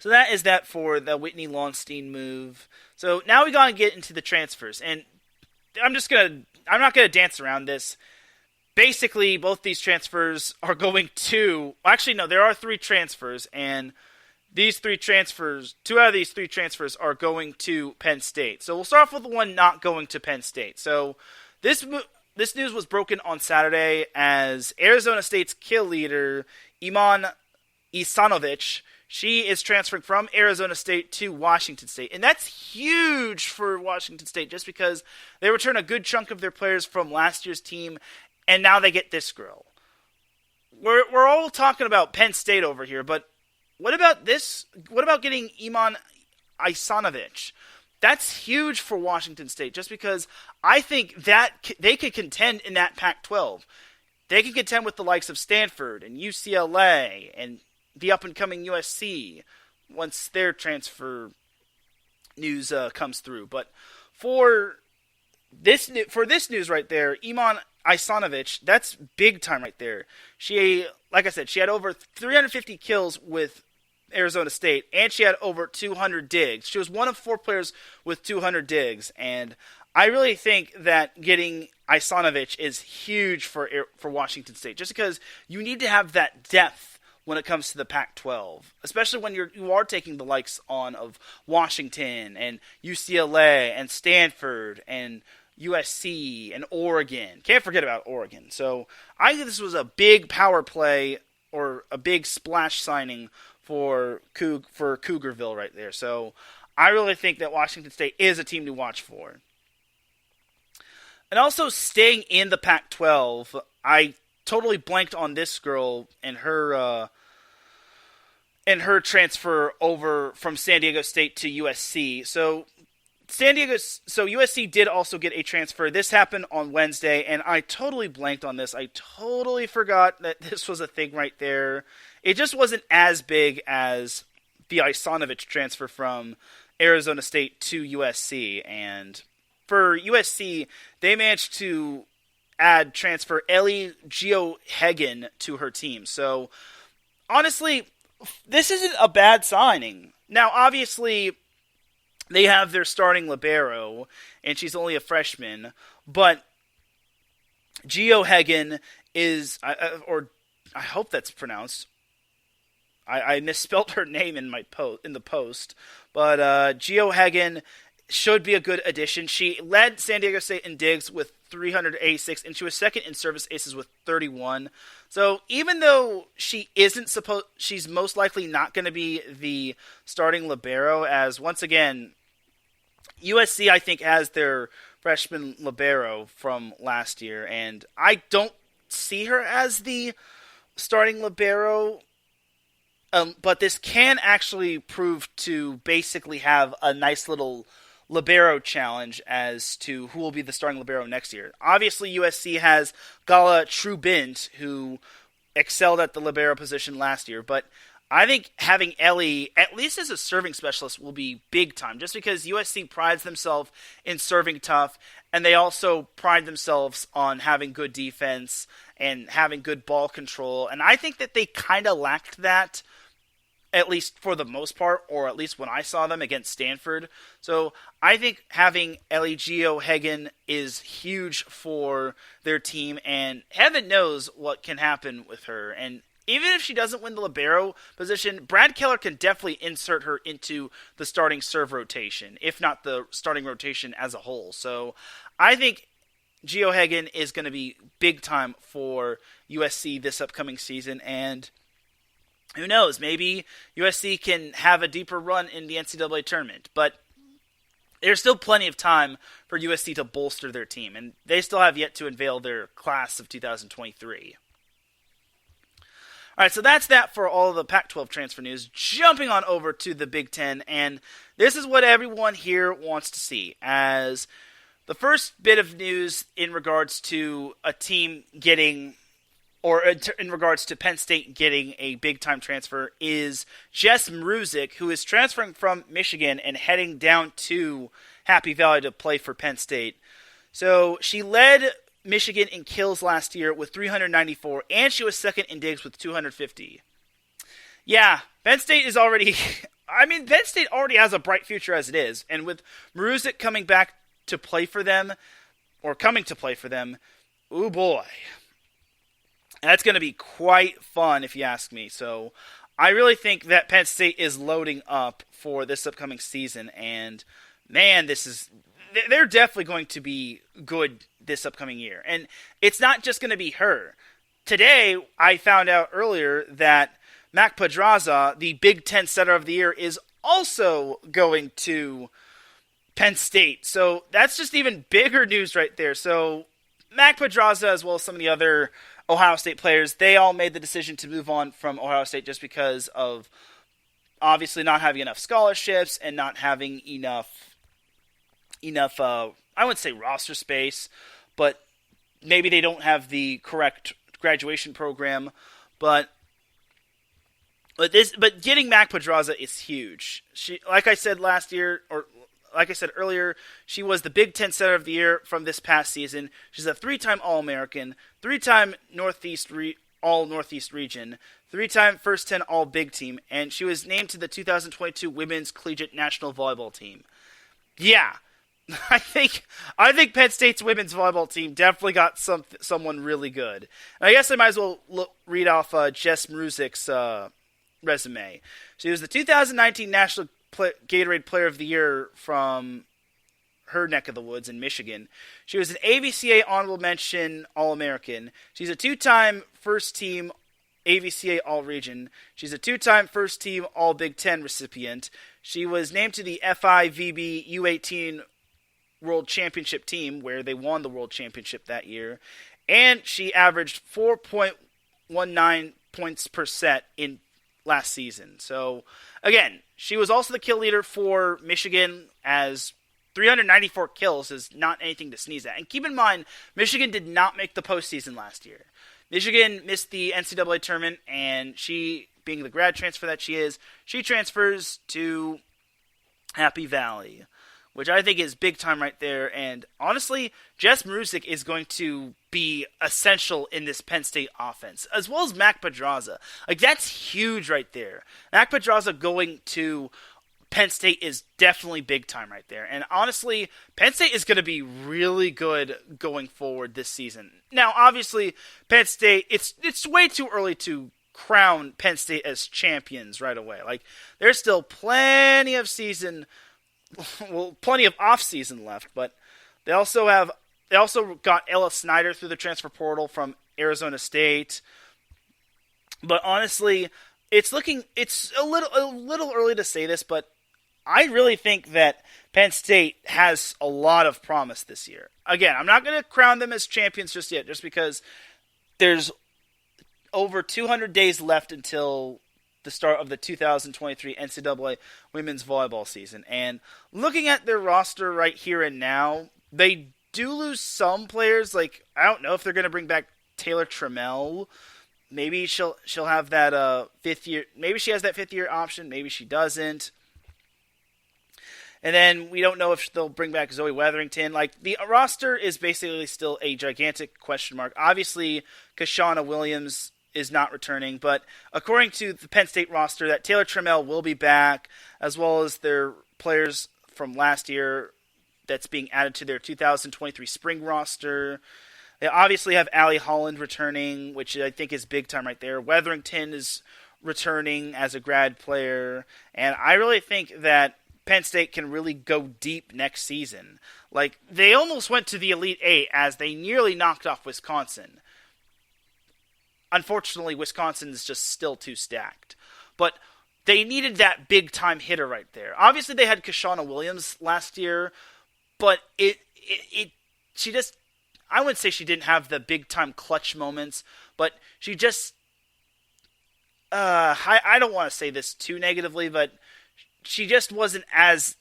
So that is that for the Whitney Launstein move. So now we gotta get into the transfers. And I'm not gonna dance around this. Basically, both these transfers are going to... Actually, no, there are 3 transfers, and these 3 transfers, 2 out of these 3 transfers are going to Penn State. So we'll start off with the one not going to Penn State. So this news was broken on Saturday as Arizona State's kill leader, Iman Isanovich, she is transferring from Arizona State to Washington State. And that's huge for Washington State just because they return a good chunk of their players from last year's team, and now they get this girl. We're all talking about Penn State over here, but what about this? What about getting Iman Isanovich? That's huge for Washington State just because I think that they could contend in that Pac-12. They can contend with the likes of Stanford and UCLA and the up-and-coming USC once their transfer news comes through. But for this news right there, Iman Isanovich, that's big time right there. She, like I said, she had over 350 kills with Arizona State, and she had over 200 digs. She was one of 4 players with 200 digs, and I really think that getting Isanovich is huge for Washington State, just because you need to have that depth when it comes to the Pac-12, especially when you are taking the likes on of Washington and UCLA and Stanford and USC and Oregon. Can't forget about Oregon. So I think this was a big power play or a big splash signing for Cougarville right there. So I really think that Washington State is a team to watch for. And also staying in the Pac-12, I totally blanked on this girl and her transfer over from San Diego State to USC. So USC did also get a transfer. This happened on Wednesday, and I totally blanked on this. I totally forgot that this was a thing right there. It just wasn't as big as the Isanovich transfer from Arizona State to USC. And for USC, they managed to transfer Ellie Geohagen to her team. So, honestly, this isn't a bad signing. Now, obviously, they have their starting libero, and she's only a freshman, but Geohagen is, or I hope that's pronounced. I misspelled her name in the post, but Geohagen should be a good addition. She led San Diego State in digs with 386, and she was second in service aces with 31. So even though she she's most likely not going to be the starting libero, as once again, USC I think has their freshman libero from last year, and I don't see her as the starting libero. But this can actually prove to basically have a nice little libero challenge as to who will be the starting libero next year. Obviously, USC has Gala Trubint, who excelled at the libero position last year, but I think having Ellie, at least as a serving specialist, will be big time, just because USC prides themselves in serving tough, and they also pride themselves on having good defense and having good ball control, and I think that they kind of lacked that, at least for the most part, or at least when I saw them against Stanford. So I think having Ellie Geohagen is huge for their team, and heaven knows what can happen with her. And even if she doesn't win the libero position, Brad Keller can definitely insert her into the starting serve rotation, if not the starting rotation as a whole. So I think Geo Hagen is going to be big time for USC this upcoming season, and who knows, maybe USC can have a deeper run in the NCAA tournament, but there's still plenty of time for USC to bolster their team, and they still have yet to unveil their class of 2023. All right, so that's that for all of the Pac-12 transfer news. Jumping on over to the Big Ten, and this is what everyone here wants to see, as the first bit of news in regards to a team getting, or in regards to Penn State getting a big-time transfer, is Jess Mruzik, who is transferring from Michigan and heading down to Happy Valley to play for Penn State. So she led Michigan in kills last year with 394, and she was second in digs with 250. Yeah, Penn State is already... Penn State already has a bright future as it is, and with Mruzik coming back to play for them, or coming to play for them, ooh boy. That's going to be quite fun if you ask me. So I really think that Penn State is loading up for this upcoming season, and man, they're definitely going to be good this upcoming year. And it's not just going to be her. Today, I found out earlier that Mac Pedraza, the Big Ten Setter of the Year, is also going to Penn State. So that's just even bigger news right there. So Mac Pedraza, as well as some of the other Ohio State players, they all made the decision to move on from Ohio State just because of obviously not having enough scholarships and not having enough I wouldn't say roster space, but maybe they don't have the correct graduation program. But getting Mac Pedraza is huge. She, like I said earlier, she was the Big Ten Setter of the Year from this past season. She's a 3-time All-American, 3-time All-Northeast Region, 3-time First 10 All-Big Team, and she was named to the 2022 Women's Collegiate National Volleyball Team. Yeah, I think Penn State's women's volleyball team definitely got someone really good. And I guess I might as well read off Jess Mruzik's resume. She was the 2019 National Gatorade Player of the Year from her neck of the woods in Michigan. She was an AVCA Honorable Mention All-American. She's a 2-time First Team AVCA All-Region. She's a 2-time First Team All-Big Ten recipient. She was named to the FIVB U18 World Championship team, where they won the World Championship that year. And she averaged 4.19 points per set in last season. So, again, she was also the kill leader for Michigan, as 394 kills is not anything to sneeze at. And keep in mind, Michigan did not make the postseason last year. Michigan missed the NCAA tournament, and she, being the grad transfer that she is, she transfers to Happy Valley, which I think is big time right there. And honestly, Jess Mruzik is going to be essential in this Penn State offense, as well as Mac Pedraza. Like, that's huge right there. Mac Pedraza going to Penn State is definitely big time right there. And honestly, Penn State is going to be really good going forward this season. Now, obviously, Penn State, it's way too early to crown Penn State as champions right away. Like, there's still plenty of off-season left, but they also got Ella Snyder through the transfer portal from Arizona State. But honestly, it's a little early to say this, but I really think that Penn State has a lot of promise this year. Again, I'm not going to crown them as champions just yet, just because there's over 200 days left until the start of the 2023 NCAA women's volleyball season. And looking at their roster right here and now, they do lose some players. Like, I don't know if they're going to bring back Taylor Trammell. Maybe she'll have that fifth year. Maybe she has that 5th year option. Maybe she doesn't. And then we don't know if they'll bring back Zoe Weatherington. Like, the roster is basically still a gigantic question mark. Obviously, Kashana Williams is not returning, but according to the Penn State roster, that Taylor Trammell will be back, as well as their players from last year that's being added to their 2023 spring roster. They obviously have Allie Holland returning, which I think is big time right there. Weatherington is returning as a grad player, and I really think that Penn State can really go deep next season. Like, they almost went to the Elite Eight as they nearly knocked off Wisconsin. Unfortunately, Wisconsin is just still too stacked. But they needed that big-time hitter right there. Obviously, they had Kashana Williams last year, but she just, I wouldn't say she didn't have the big-time clutch moments, but she just, I don't want to say this too negatively, but she just wasn't as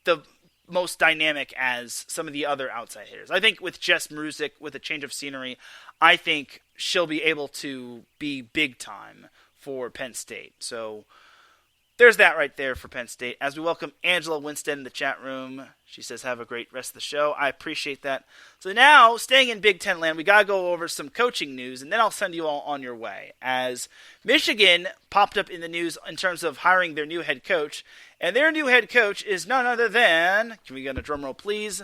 the most dynamic as some of the other outside hitters. I think with Jess Mruzik, with a change of scenery, I think she'll be able to be big time for Penn State. So there's that right there for Penn State. As we welcome Angela Winstead in the chat room, she says, have a great rest of the show. I appreciate that. So now, staying in Big Ten land, we got to go over some coaching news, and then I'll send you all on your way. As Michigan popped up in the news in terms of hiring their new head coach, and their new head coach is none other than, can we get a drum roll, please?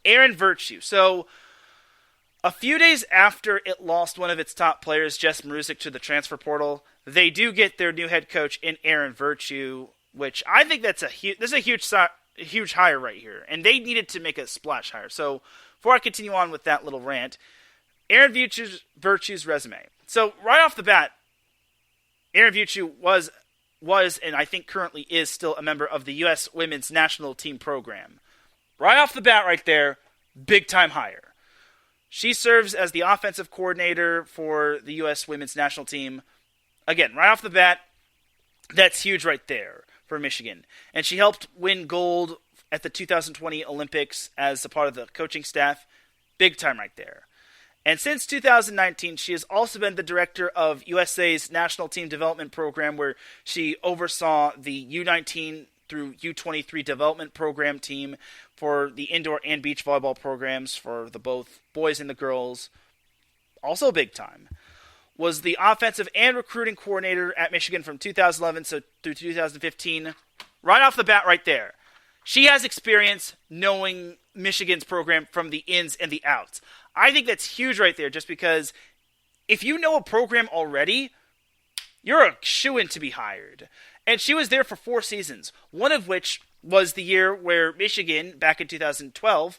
Erin Virtue. So, a few days after it lost one of its top players, Jess Mruzik, to the transfer portal, they do get their new head coach in Erin Virtue, which I think this is a huge hire right here, and they needed to make a splash hire. So, before I continue on with that little rant, Erin Virtue's resume. So, right off the bat, Erin Virtue was and I think currently is still a member of the U.S. Women's National Team program. Right off the bat right there, big-time hire. She serves as the offensive coordinator for the U.S. Women's National Team. Again, right off the bat, that's huge right there for Michigan. And she helped win gold at the 2020 Olympics as a part of the coaching staff. Big time right there. And since 2019, she has also been the director of USA's National Team Development Program, where she oversaw the U19 through U23 development program team for the indoor and beach volleyball programs for the both boys and the girls. Also big time. Was the offensive and recruiting coordinator at Michigan from 2011 through 2015. Right off the bat right there. She has experience knowing Michigan's program from the ins and the outs. I think that's huge right there, just because if you know a program already, you're a shoo-in to be hired. And she was there for 4 seasons, one of which was the year where Michigan, back in 2012,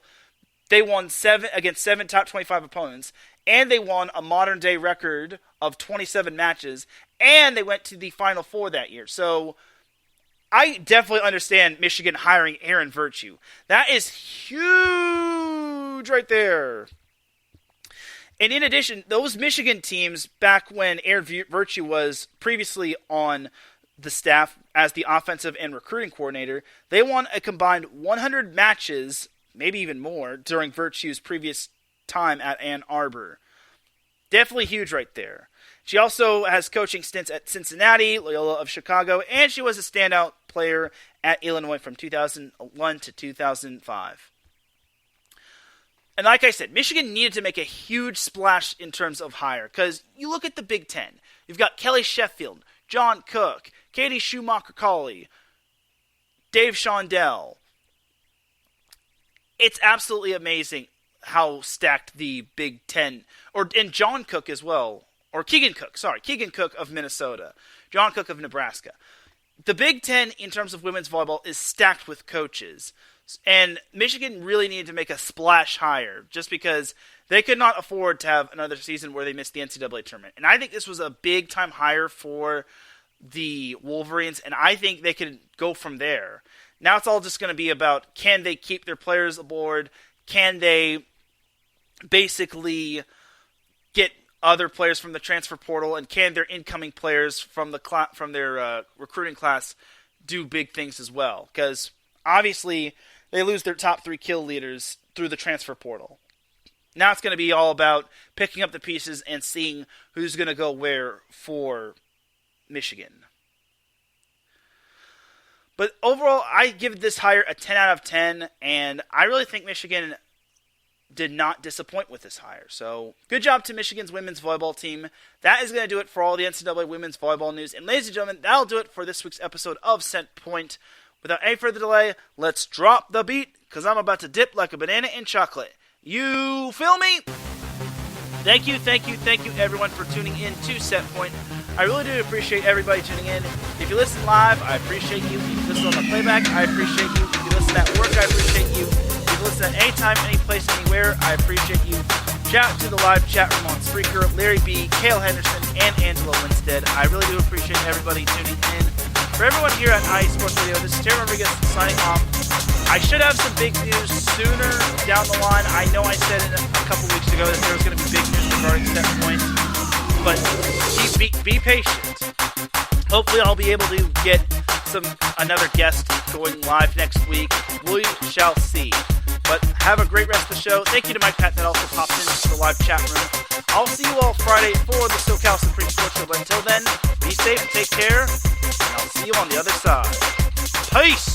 they won 7 against 7 top 25 opponents, and they won a modern-day record of 27 matches, and they went to the Final Four that year. So I definitely understand Michigan hiring Erin Virtue. That is huge right there. And in addition, those Michigan teams, back when Erin Virtue was previously on the staff as the offensive and recruiting coordinator, they won a combined 100 matches, maybe even more, during Virtue's previous time at Ann Arbor. Definitely huge right there. She also has coaching stints at Cincinnati, Loyola of Chicago, and she was a standout player at Illinois from 2001 to 2005. And like I said, Michigan needed to make a huge splash in terms of hire, because you look at the Big Ten. You've got Kelly Sheffield, John Cook, Katie Schumacher-Colley, Dave Shondell. It's absolutely amazing how stacked the Big Ten, and John Cook as well, or Keegan Cook of Minnesota, John Cook of Nebraska. The Big Ten, in terms of women's volleyball, is stacked with coaches. And Michigan really needed to make a splash hire just because they could not afford to have another season where they missed the NCAA tournament. And I think this was a big-time hire for the Wolverines, and I think they could go from there. Now it's all just going to be about, can they keep their players aboard? Can they basically get other players from the transfer portal? And can their incoming players from their recruiting class do big things as well? Because obviously they lose their top 3 kill leaders through the transfer portal. Now it's going to be all about picking up the pieces and seeing who's going to go where for Michigan. But overall, I give this hire a 10 out of 10, and I really think Michigan did not disappoint with this hire. So, good job to Michigan's women's volleyball team. That is going to do it for all the NCAA women's volleyball news. And ladies and gentlemen, that'll do it for this week's episode of Set Point. Without any further delay, let's drop the beat, because I'm about to dip like a banana in chocolate. You feel me? Thank you, everyone, for tuning in to Set Point. I really do appreciate everybody tuning in. If you listen live, I appreciate you. If you listen on the playback, I appreciate you. If you listen at work, I appreciate you. If you listen at any time, any place, anywhere, I appreciate you. Shout out to the live chat room on Spreaker, Larry B., Cale Henderson, and Angela Winstead. I really do appreciate everybody tuning in. For everyone here at IE Sports Radio, this is Teran Rodriguez signing off. I should have some big news sooner down the line. I know I said it a couple weeks ago that there was going to be big news regarding Set Point, but be patient. Hopefully I'll be able to get another guest going live next week. We shall see. But have a great rest of the show. Thank you to Mike Pat that also popped into the live chat room. I'll see you all Friday for the SoCal Supreme Sports Show. But until then, be safe, take care, and I'll see you on the other side. Peace!